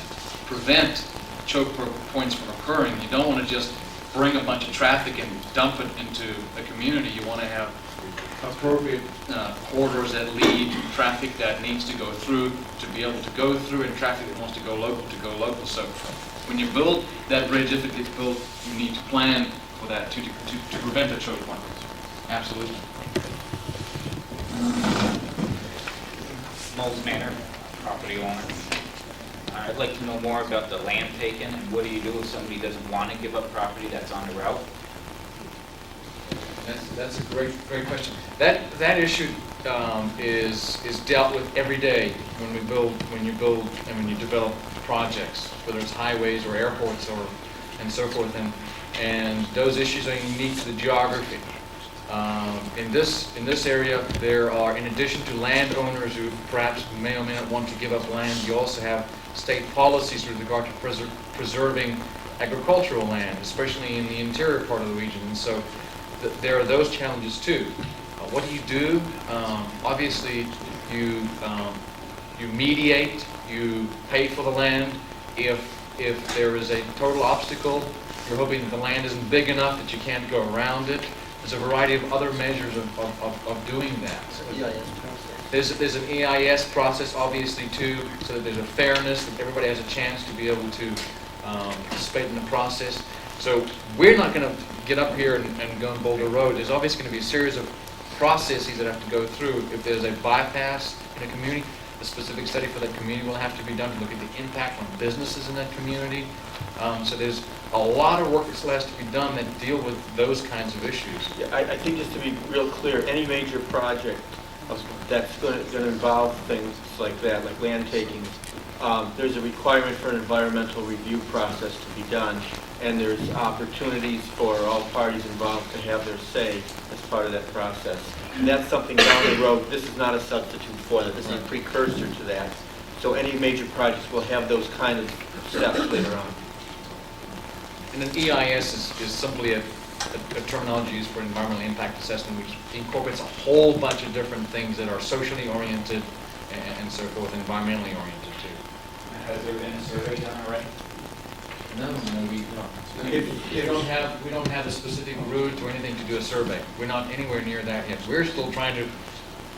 prevent choke points from occurring. You don't want to just bring a bunch of traffic and dump it into a community. You want to have appropriate corridors that lead traffic that needs to go through to be able to go through, and traffic that wants to go local. So when you build that bridge, if it gets built, you need to plan for that to prevent a choke point. Absolutely. Moles Manor, property owner. I'd like to know more about the land taken and what do you do if somebody doesn't want to give up property that's on the route? That's a great question. That issue is dealt with every day when you build and when you develop projects, whether it's highways or airports and so forth. And those issues are unique to the geography. In this area, there are, in addition to landowners who perhaps may or may not want to give up land, you also have state policies with regard to preserving agricultural land, especially in the interior part of the region. And so there are those challenges too. What do? Obviously, you mediate, you pay for the land. If there is a total obstacle, you're hoping that the land isn't big enough that you can't go around it. There's a variety of other measures of doing that. There's an EIS process, obviously, too, so that there's a fairness, that everybody has a chance to be able to participate in the process. So we're not going to get up here and go and build a road. There's obviously going to be a series of processes that have to go through. If there's a bypass in a community, a specific study for that community will have to be done to look at the impact on businesses in that community. So there's a lot of work that still has to be done that deal with those kinds of issues. Yeah, I think just to be real clear, any major project that's going to involve things like that, like land taking, there's a requirement for an environmental review process to be done, and there's opportunities for all parties involved to have their say as part of that process. And that's something down the road. This is not a substitute for that. This is a precursor to that. So any major projects will have those kind of steps later on. And an EIS is simply a terminology used for environmental impact assessment, which incorporates a whole bunch of different things that are socially oriented and so forth, environmentally oriented too. Has there been a survey done already? No, we don't have a specific route or anything to do a survey. We're not anywhere near that yet. We're still trying to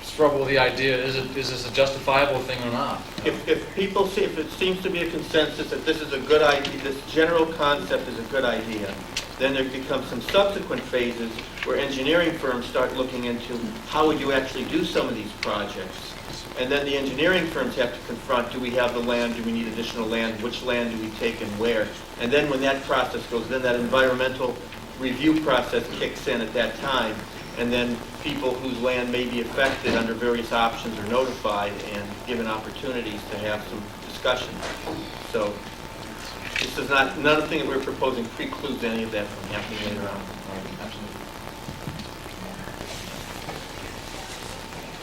struggle with the idea, is this a justifiable thing or not? If people see, if it seems to be a consensus that this is a good idea, this general concept is a good idea, then there becomes some subsequent phases where engineering firms start looking into how would you actually do some of these projects. And then the engineering firms have to confront, do we have the land, do we need additional land, which land do we take and where? And then when that process goes, then that environmental review process kicks in at that time. And then people whose land may be affected under various options are notified and given opportunities to have some discussion. So this is not, none of the thing that we're proposing precludes any of that from happening later on. Absolutely.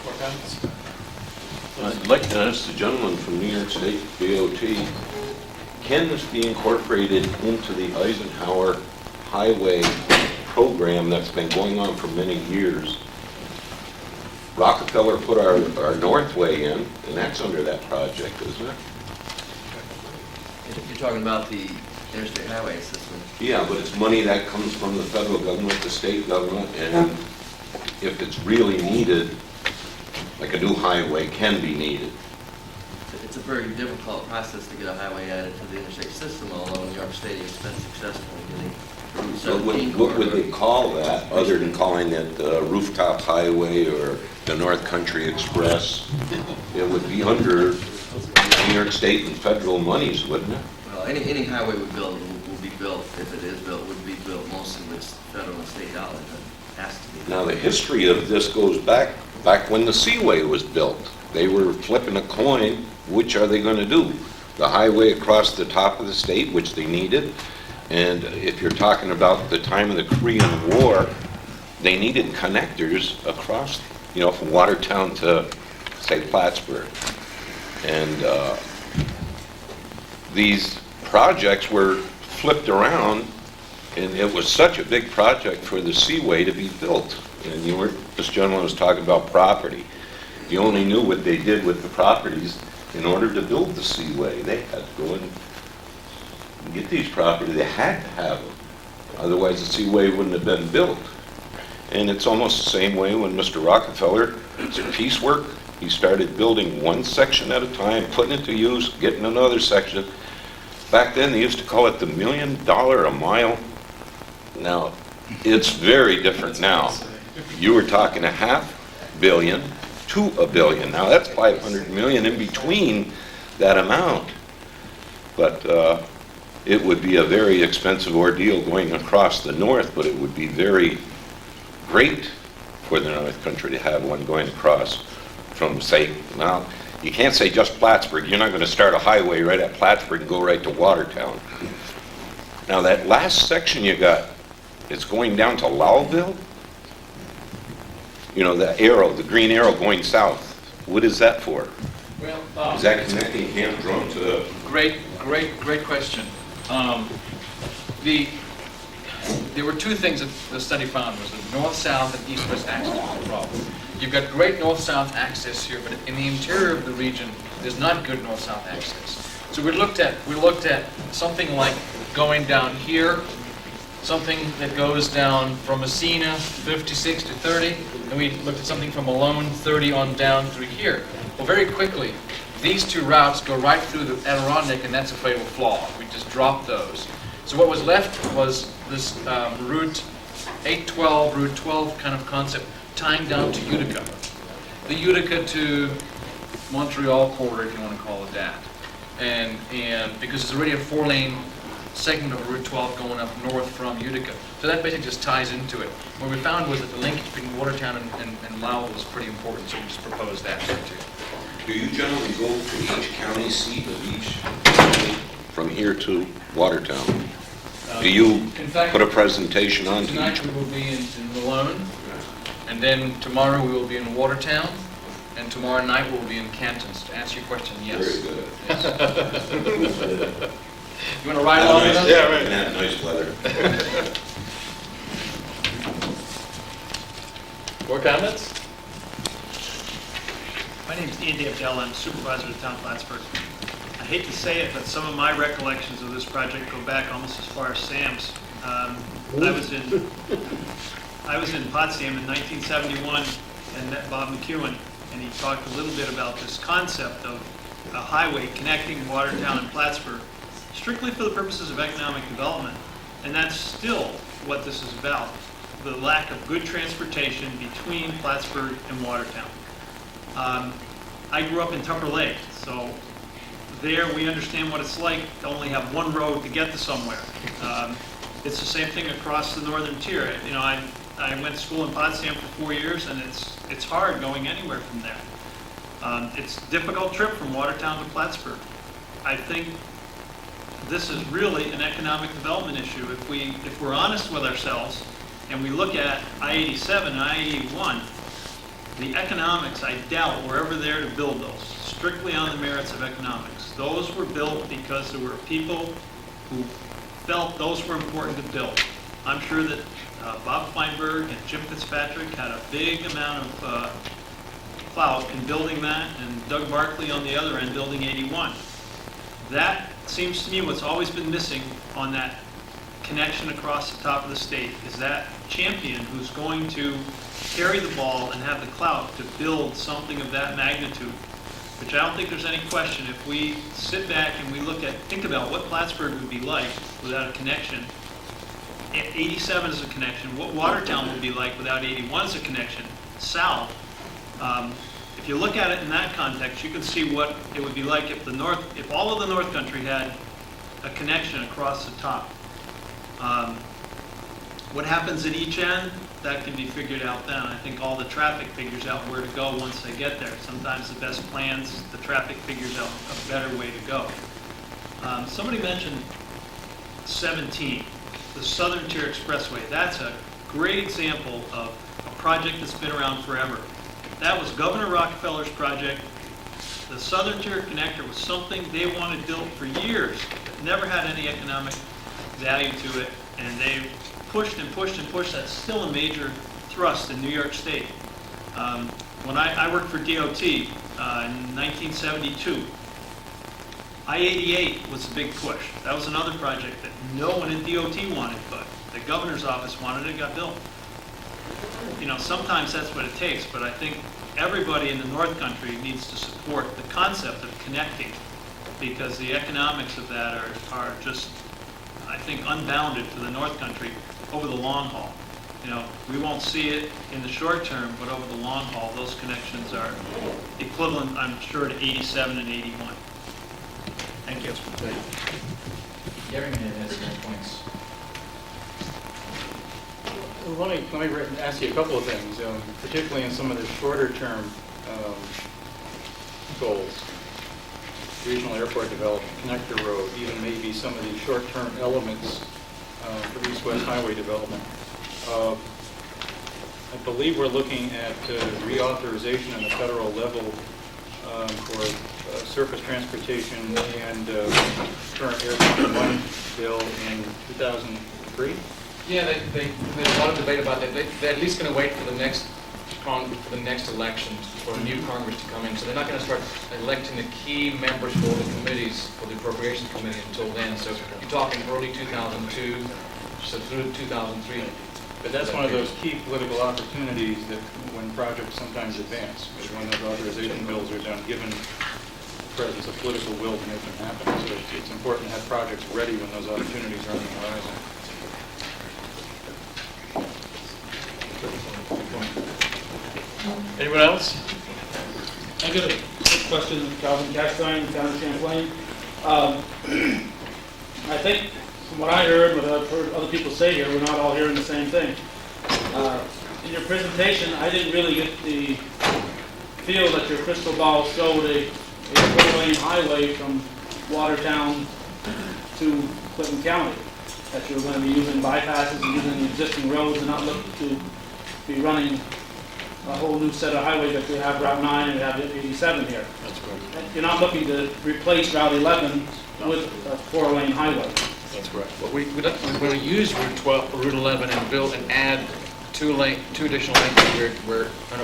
More comments? I'd like to ask the gentleman from New York State DOT, can this be incorporated into the Eisenhower Highway program that's been going on for many years? Rockefeller put our Northway in, and that's under that project, isn't it? You're talking about the interstate highway system. Yeah, but it's money that comes from the federal government, the state government, and if it's really needed, like a new highway can be needed. It's a very difficult process to get a highway added to the interstate system, although New York State has been successful in getting Route So 17 what would they corridor. call that, other than calling it Rooftop Highway or the North Country Express? It would be under New York State and federal monies, wouldn't it? Well, any highway we build will be built, if it is built, would be built mostly with federal and state dollars. It has to be. Now, the history of this goes back when the Seaway was built. They were flipping a coin, which are they going to do? The highway across the top of the state, which they needed, and if you're talking about the time of the Korean War, they needed connectors across, from Watertown to, say, Plattsburgh. And these projects were flipped around, and it was such a big project for the Seaway to be built. And this gentleman was talking about property. You only knew what they did with the properties in order to build the Seaway. They had to go and get these properties. They had to have them. Otherwise, the Seaway wouldn't have been built. And it's almost the same way when Mr. Rockefeller did piecework. He started building one section at a time, putting it to use, getting another section. Back then, they used to call it the $1 million a mile. Now, it's very different now. You were talking $500 million to $1 billion. Now, that's 500 million in between that amount. But it would be a very expensive ordeal going across the north, but it would be very great for the North Country to have one going across from, say, now, you can't say just Plattsburgh. You're not going to start a highway right at Plattsburgh and go right to Watertown. Now, that last section you got, it's going down to Lowellville. The arrow, the green arrow going south. What is that for? Well, Is that connecting Camp Drum to... great question. There were two things that the study found, was the north-south and east-west axis was the problem. You've got great north-south access here, but in the interior of the region, there's not good north-south access. So we looked at something like going down here, something that goes down from Messina, 56 to 30, and we looked at something from Malone, 30 on down through here. Well, very quickly, these two routes go right through the Adirondack, and that's a fatal flaw. We just dropped those. So what was left was this Route 812, Route 12 kind of concept, tying down to Utica. The Utica to Montreal corridor, if you want to call it that. And because it's already a 4-lane segment of Route 12 going up north from Utica. So that basically just ties into it. What we found was that the linkage between Watertown and Lowell was pretty important, so we just proposed that here too. Do you generally go to each county seat of each county from here to Watertown? Do you In fact, put a presentation on to tonight each? we will be in Malone, and then tomorrow we will be in Watertown, and tomorrow night we will be in Canton. To answer your question, yes. Very good. Yes. You want to ride along with us? Yeah, right. And have nice weather. More comments? My name's Andy Abdel, I'm supervisor of the town of Plattsburgh. I hate to say it, but some of my recollections of this project go back almost as far as Sam's. I was in Potsdam in 1971 and met Bob McEwen, and he talked a little bit about this concept of a highway connecting Watertown and Plattsburgh, strictly for the purposes of economic development. And that's still what this is about, the lack of good transportation between Plattsburgh and Watertown. I grew up in Tupper Lake, so there we understand what it's like to only have one road to get to somewhere. It's the same thing across the northern tier. I went to school in Potsdam for 4 years, and it's hard going anywhere from there. It's a difficult trip from Watertown to Plattsburgh. I think this is really an economic development issue. If we're honest with ourselves and we look at I-87 and I-81, The economics, I doubt were ever there to build those, strictly on the merits of economics. Those were built because there were people who felt those were important to build. I'm sure that Bob Feinberg and Jim Fitzpatrick had a big amount of clout in building that, and Doug Barkley on the other end building 81. That seems to me what's always been missing on that connection across the top of the state is that champion who's going to carry the ball and have the clout to build something of that magnitude, which I don't think there's any question. If we sit back and we think about what Plattsburgh would be like without a connection, 87 is a connection, what Watertown would be like without 81 is a connection, south. If you look at it in that context, you can see what it would be like if all of the North Country had a connection across the top. What happens at each end, that can be figured out then. I think all the traffic figures out where to go once they get there. Sometimes the best plans, the traffic figures out a better way to go. Somebody mentioned 17, the Southern Tier Expressway. That's a great example of a project that's been around forever. That was Governor Rockefeller's project. The Southern Tier Connector was something they wanted built for years. It never had any economic value to it, and they pushed and pushed and pushed. That's still a major thrust in New York State. When I worked for DOT in 1972, I-88 was a big push. That was another project that no one in DOT wanted, but the governor's office wanted it, got built. Sometimes that's what it takes, but I think everybody in the North Country needs to support the concept of connecting, because the economics of that are just, I think, unbounded for the North Country over the long haul. We won't see it in the short term, but over the long haul, those connections are equivalent, I'm sure, to 87 and 81. Thank you. Gary has some points. Let me ask you a couple of things, particularly in some of the shorter-term goals. Regional airport development, connector road, even maybe some of these short-term elements for east-west highway development. I believe we're looking at reauthorization on the federal level for surface transportation and current Air 1 bill in 2003. Yeah, there's a lot of debate about that. They're at least going to wait for the next election for a new Congress to come in. So they're not going to start electing the key members for the committees, for the Appropriations Committee until then. So you're talking early 2002, so through 2003. But that's one of those key political opportunities that when projects sometimes advance, is when those authorization bills are done, given the presence of political will to make them happen. So it's important to have projects ready when those opportunities are on the horizon. Anyone else? I got a quick question, Calvin Castine, Town of Champlain. I think from what I heard, what I've heard other people say here, we're not all hearing the same thing. In your presentation, I didn't really get the feel that your crystal ball showed a four-lane highway from Watertown to Clinton County, that you're going to be using bypasses and using the existing roads and not looking to be running a whole new set of highways that we have Route 9 and we have 87 here. That's correct. You're not looking to replace Route 11 with a four-lane highway. That's correct. But we're going to use Route 11 and build and add two additional lanes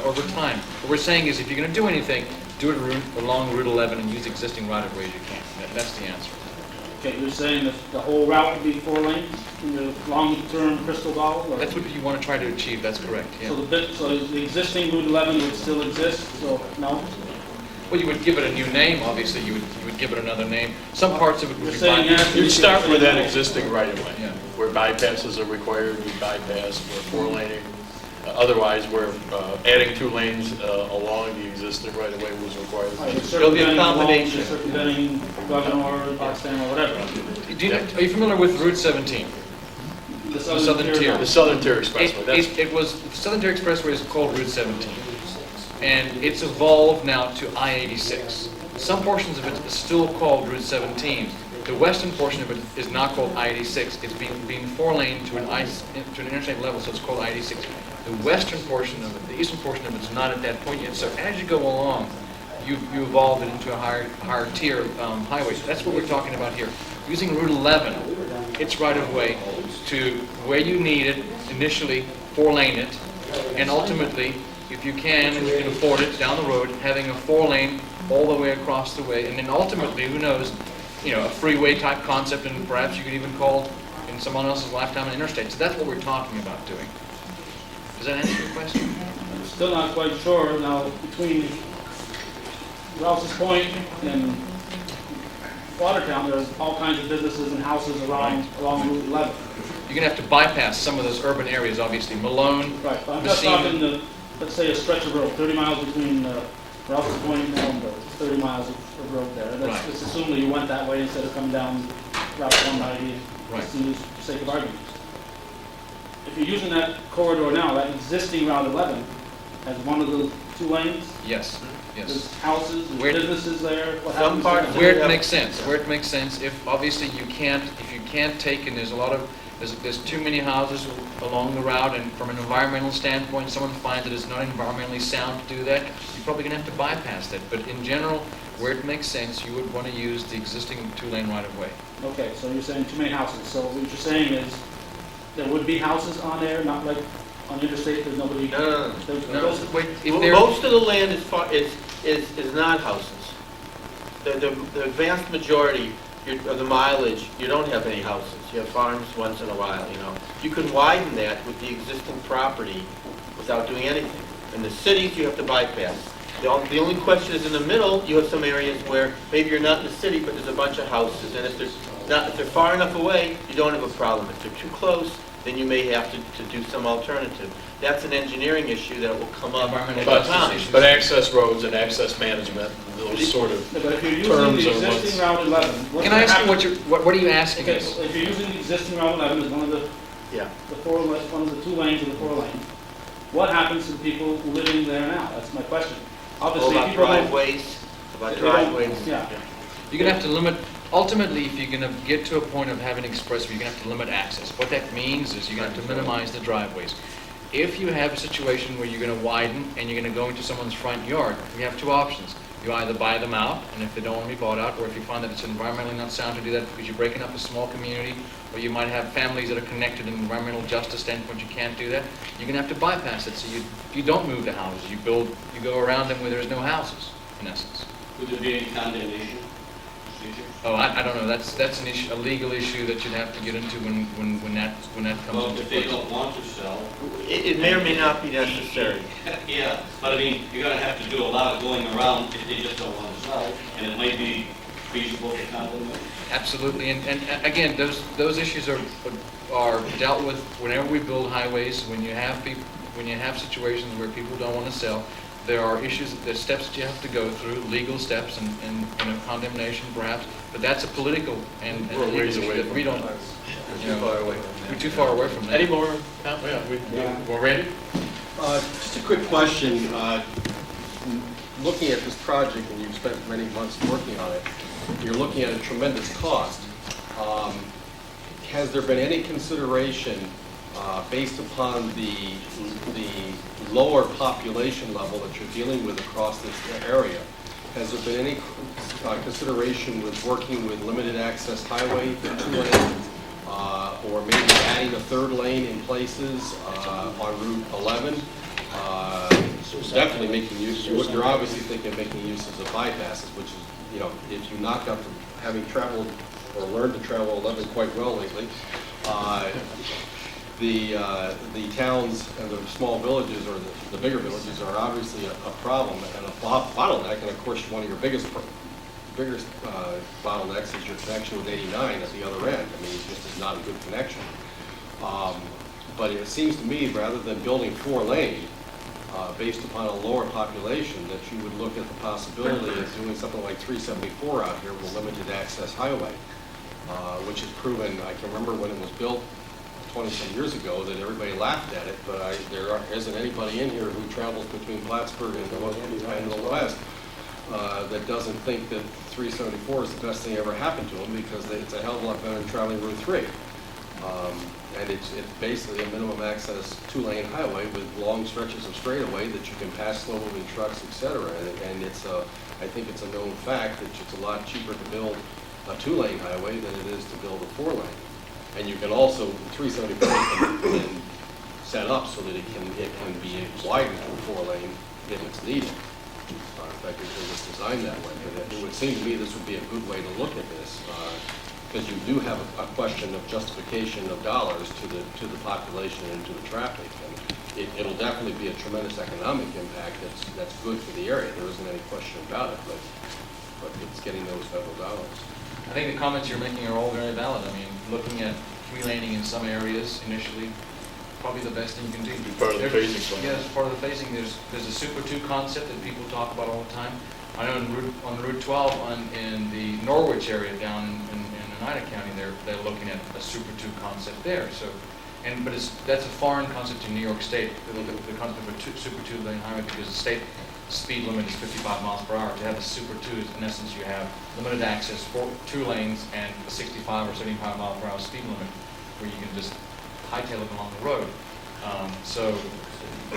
over time. What we're saying is if you're going to do anything, do it along Route 11 and use existing right-of-ways you can. That's the answer. Okay, you're saying that the whole route would be 4 lanes in the long-term crystal ball? Or? That's what you want to try to achieve, that's correct, yeah. So the existing Route 11 would still exist, so no? Well, you would give it a new name, obviously, you would give it another name. Some parts of it would be saying bypassed. You'd start with that existing right-of-way, Yeah. where bypasses are required, we bypass, we're 4-laning. Otherwise, we're adding 2 lanes along the existing right-of-way was required. There'll be a combination. Circumventing Governor, Potsdam, or whatever. Are you familiar with Route 17? The Southern Tier. The Southern Tier Expressway. The Southern Tier Expressway is called Route 17, and it's evolved now to I-86. Some portions of it is still called Route 17, The western portion of it is not called I-86. It's being four-lane to an interstate level, so it's called I-86. The western portion of it, the eastern portion of it is not at that point yet. So as you go along, you evolve it into a higher tier highway. So that's what we're talking about here. Using Route 11, its right-of-way to where you need it, initially four-lane it, and ultimately, if you can and you can afford it down the road, having a four-lane all the way across the way, and then ultimately, who knows, a freeway type concept, and perhaps you could even call in someone else's lifetime an interstate. So that's what we're talking about doing. Does that answer your question? I'm still not quite sure now between Rouse's Point and Watertown, there's all kinds of businesses and houses along Route 11. You're going to have to bypass some of those urban areas, obviously. Malone, Right, but I'm just Messina. talking, let's say a stretch of road, 30 miles between Rouse's Point and Ellenborough, 30 miles of road there. Right. Let's assume that you went that way instead of coming down Route 190, Right. just for the sake of argument. If you're using that corridor now, that existing Route 11 has one of the two lanes, Yes, yes. there's houses, Where- there's businesses there, what Some happens? parts to of that? Where it makes sense, if obviously if you can't take, and there's too many houses along the route, and from an environmental standpoint, someone finds that it's not environmentally sound to do that, you're probably gonna have to bypass that. But in general, where it makes sense, you would want to use the existing two-lane right-of-way. Okay, so you're saying too many houses, so what you're saying is, there would be houses on there, not like on the interstate, there's nobody? No. Those- Wait, if there, Most of the land is not houses. The vast majority of the mileage, you don't have any houses. You have farms once in a while, You can widen that with the existing property without doing anything. In the cities, you have to bypass. The only question is in the middle, you have some areas where maybe you're not in the city, but there's a bunch of houses. And if they're far enough away, you don't have a problem. If they're too close, then you may have to do some alternative. That's an engineering issue that will come up Environmental over justice time. issue. But access roads and access management, those sort of Yeah, but if you're using terms the are what's... existing Route 11, what's can I gonna ask you happen? what are you asking Okay, us? so if you're using the existing Route 11 as one of the Yeah. one of the two lanes of the four lanes, what happens to the people living there now? That's my question. All Obviously, about people don't... driveways, about they don't- driveways. Yeah. You're going to have to limit, ultimately, if you're going to get to a point of having expressway, you're going to have to limit access. What that means is you're going to have to minimize the driveways. If you have a situation where you're going to widen and you're going to go into someone's front yard, you have two options. You either buy them out, and if they don't want to be bought out, or if you find that it's environmentally not sound to do that because you're breaking up a small community, or you might have families that are connected in an environmental justice standpoint, you can't do that, you're going to have to bypass it. So you don't move the houses. You go around them where there's no houses, in essence. Would there be any condemnation procedure? Oh, I don't know. That's an issue, a legal issue that you'd have to get into when that comes Well, into if they place. don't want to sell. It may or may not be necessary. Yeah, but I mean, you're gonna have to do a lot of going around if they just don't want to sell, and it might be feasible for condemnation. Absolutely, and again, those issues are dealt with whenever we build highways. When you have situations where people don't want to sell, there are issues, there's steps that you have to go through, legal steps and a condemnation perhaps, but that's a political and a We're legal ways issue away that from we don't, that. you Too far know, away from that. we're too far away from that. Any more? We're ready? Just a quick question. Looking at this project, and you've spent many months working on it, you're looking at a tremendous cost. Has there been any consideration, based upon the lower population level that you're dealing with across this area, has there been any consideration with working with limited access highway, the 2 lanes, or maybe adding a 3rd lane in places on Route 11? Definitely making use, you're obviously thinking of making uses of bypasses, which is, if you knock up from having traveled or learned to travel 11 quite well lately, the towns and the small villages or the bigger villages are obviously a problem and a bottleneck, and of course one of your biggest bottlenecks is your connection with 89 at the other end. I mean, it just is not a good connection. But it seems to me, rather than building 4 lane, based upon a lower population, that you would look at the possibility of doing something like 374 out here with a limited access highway, which has proven, I can remember when it was built 20-some years ago, that everybody laughed at it, but there isn't anybody in here who travels between Plattsburgh and the West. that doesn't think that 374 is the best thing ever happened to them, because it's a hell of a lot better than traveling Route 3. And it's basically a minimum access two-lane highway with long stretches of straightaway that you can pass slow-moving trucks, et cetera. And I think it's a known fact that it's a lot cheaper to build a two-lane highway than it is to build a four-lane. And you can also, 374 can then set up so that it can be widened to a four-lane if it's needed. In fact, it was designed that way. But it would seem to me this would be a good way to look at this, because you do have a question of justification of dollars to the population and to the traffic. And it'll definitely be a tremendous economic impact that's good for the area. There isn't any question about it, but it's getting those federal dollars. I think the comments you're making are all very valid. I mean, looking at free laning in some areas initially, probably the best thing you can do. Part of the phasing plan. Yeah, it's part of the phasing. There's a Super 2 concept that people talk about all the time. I know on Route 12 in the Norwich area down in Oneida County, they're looking at a Super 2 concept there. So, but that's a foreign concept in New York State. The concept of a Super 2-lane highway, because the state speed limit is 55 miles per hour. To have a Super 2, in essence, you have limited access for 2 lanes and a 65 or 75 mile per hour speed limit, where you can just hightail it along the road. So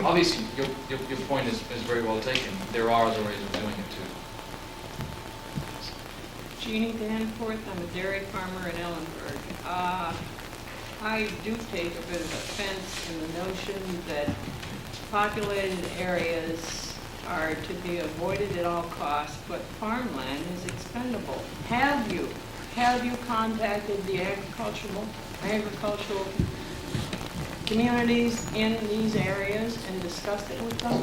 obviously, your point is very well taken. There are other ways of doing it too. Jeannie Danforth, I'm a dairy farmer in Ellenburg. I do take a bit of offense in the notion that populated areas are to be avoided at all costs, but farmland is expendable. Have you contacted the agricultural communities in these areas and discussed it with them?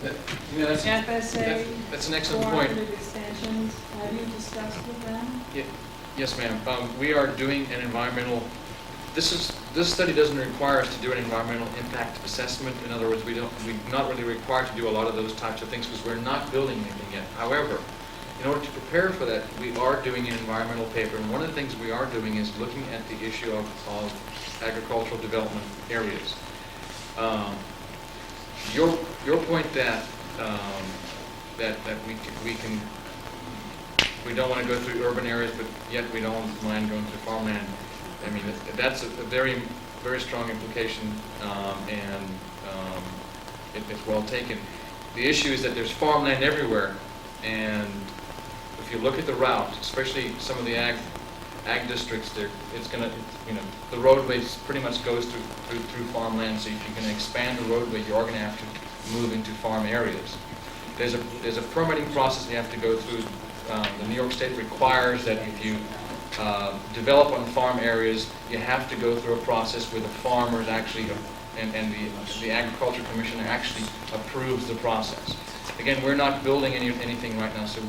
FSA, that's an excellent point. cooperative extensions, have you discussed with them? Yes, ma'am. We are doing an environmental. This study doesn't require us to do an environmental impact assessment. In other words, we're not really required to do a lot of those types of things because we're not building anything yet. However, in order to prepare for that, we are doing an environmental paper, and one of the things we are doing is looking at the issue of agricultural development areas. Your point that we don't want to go through urban areas, but yet we don't mind going through farmland. I mean, that's a very, very strong implication, and it's well taken. The issue is that there's farmland everywhere, and if you look at the route, especially some of the ag districts, the roadways pretty much goes through farmland. So if you're going to expand the roadway, you are going to have to move into farm areas. There's a permitting process you have to go through. The New York State requires that if you develop on farm areas, you have to go through a process where the farmers actually, and the Agriculture Commission actually approves the process. Again, we're not building anything right now, so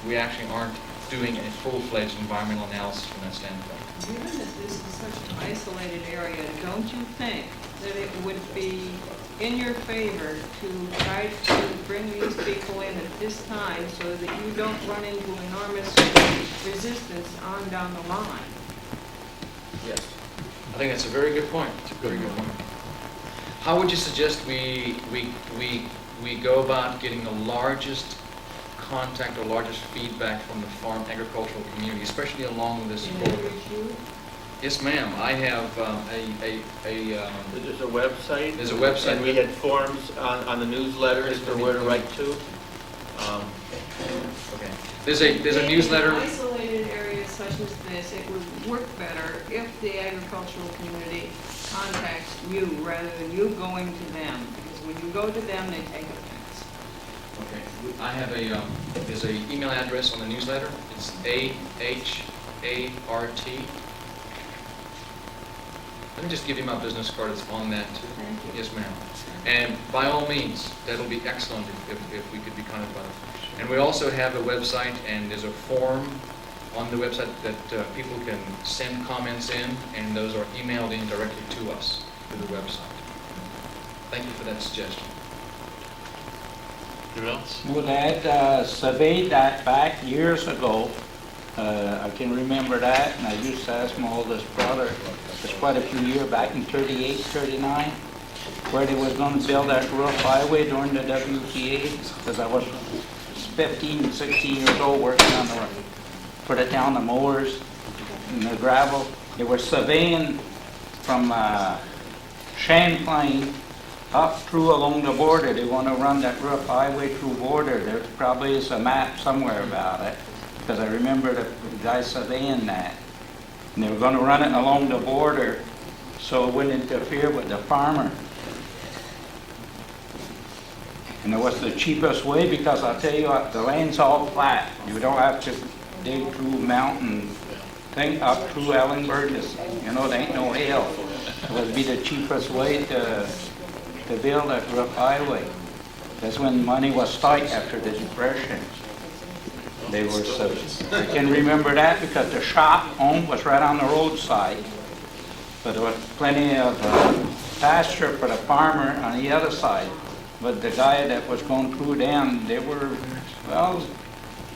we actually aren't doing a full-fledged environmental analysis from that standpoint. Given that this is such an isolated area, don't you think that it would be in your favor to try to bring these people in at this time so that you don't run into enormous resistance on down the line? Yes. I think that's a very good point. It's a very good point. How would you suggest we go about getting the largest contact or largest feedback from the farm agricultural community, especially along this corridor? Yes, ma'am. I have There's a website. There's a website. And we had forms on the newsletter as to where to write to. Okay. There's a newsletter. In isolated areas such as this, it would work better if the agricultural community contacts you rather than you going to them. Because when you go to them, they take offense. Okay. I have there's an email address on the newsletter. It's AHART. Let me just give you my business card. It's on that too. Thank you. Yes, ma'am. And by all means, that'll be excellent if we could be contacted by them. And we also have a website, and there's a form on the website that people can send comments in, and those are emailed in directly to us through the website. Thank you for that suggestion. Who else? Well, they had surveyed that back years ago. I can remember that, and I used to ask them all this product. It's quite a few years back in 38, 39, where they was going to build that rough highway during the WPA, because I was 15, 16 years old working on the, put it down the mowers and the gravel. They were surveying from Champlain up through along the border. They want to run that rough highway through border. There probably is a map somewhere about it, because I remember the guy surveying that. And they were going to run it along the border so it wouldn't interfere with the farmer. And it was the cheapest way, because I'll tell you what, the land's all flat. You don't have to dig through mountain thing up through Ellenberg. You know, there ain't no hill. It would be the cheapest way to build that rough highway. That's when money was tight after the Depression. They were so, I can remember that because the shop home was right on the roadside. But there was plenty of pasture for the farmer on the other side. But the guy that was going through them, they were, well,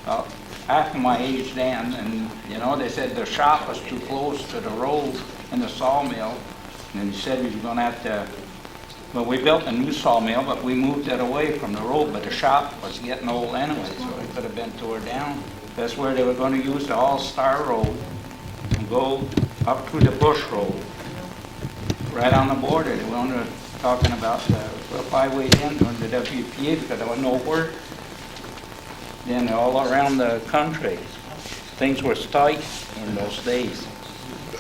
about half my age then. And, you know, they said the shop was too close to the road and the sawmill. And he said we were going to have to, well, we built a new sawmill, but we moved it away from the road. But the shop was getting old anyway, so it could have been tore down. That's where they were going to use the All-Star Road and go up through the Bush Road, right on the border. They were talking about the highway then during the WPA, because there was no work then all around the country. Things were tight in those days.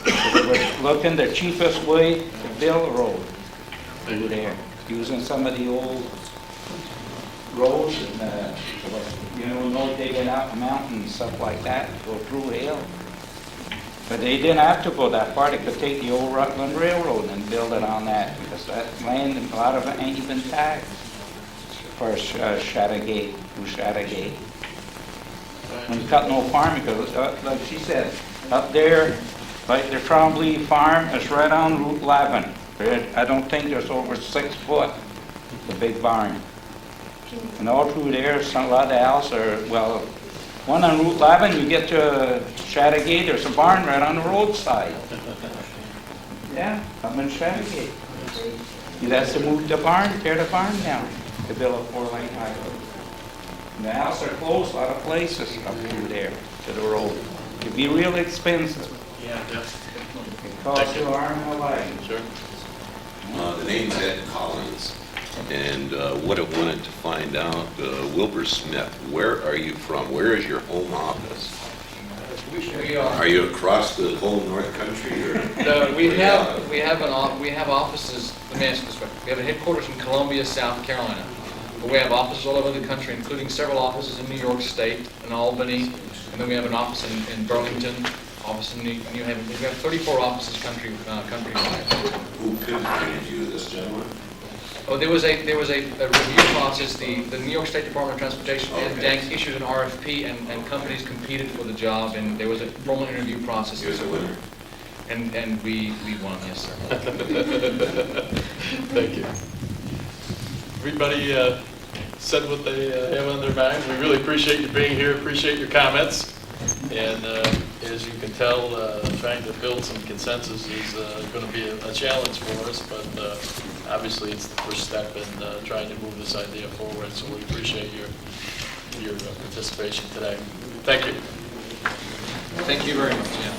So they were looking the cheapest way to build a road through there, using some of the old roads and, you know, no digging out mountains, stuff like that, to go through a hill. But they didn't have to go that far. They could take the old Rutland Railroad and build it on that, because that land, a lot of it ain't even taxed for Chattagate, through Chattagate. And you cut no farm, because like she said, up there, like the Trombley farm is right on Route 11. I don't think there's over 6 foot, the big barn. And all through there, a lot of the houses are, well, one on Route 11, you get to Chattagate, there's a barn right on the roadside. Yeah, I'm in Chattagate. You'd have to move the barn, tear the barn down to build a 4-lane highway. And the houses are close, a lot of places up through there to the road. It'd be real expensive. Yeah. It costs you an arm and a leg. Sure. The name's Ed Collins, and what I wanted to find out, Wilbur Smith, where are you from? Where is your home office? Are you across the whole North Country? Or? No, we have offices. Let me ask you this way: we have a headquarters in Columbia, South Carolina, but we have offices all over the country, including several offices in New York State and Albany, and then we have an office in Burlington. Office in New Haven. We have 34 offices countrywide. Who contributed you this gentleman? Oh, there was a review process. The New York State Department of Transportation issued an RFP, and companies competed for the job, and there was a formal interview process. He was a winner. And we won, yes, sir. Thank you. Everybody said what they have on their mind. We really appreciate you being here, appreciate your comments. And as you can tell, trying to build some consensus is going to be a challenge for us, but obviously it's the first step in trying to move this idea forward, so we appreciate your participation today. Thank you. Thank you very much. Yeah.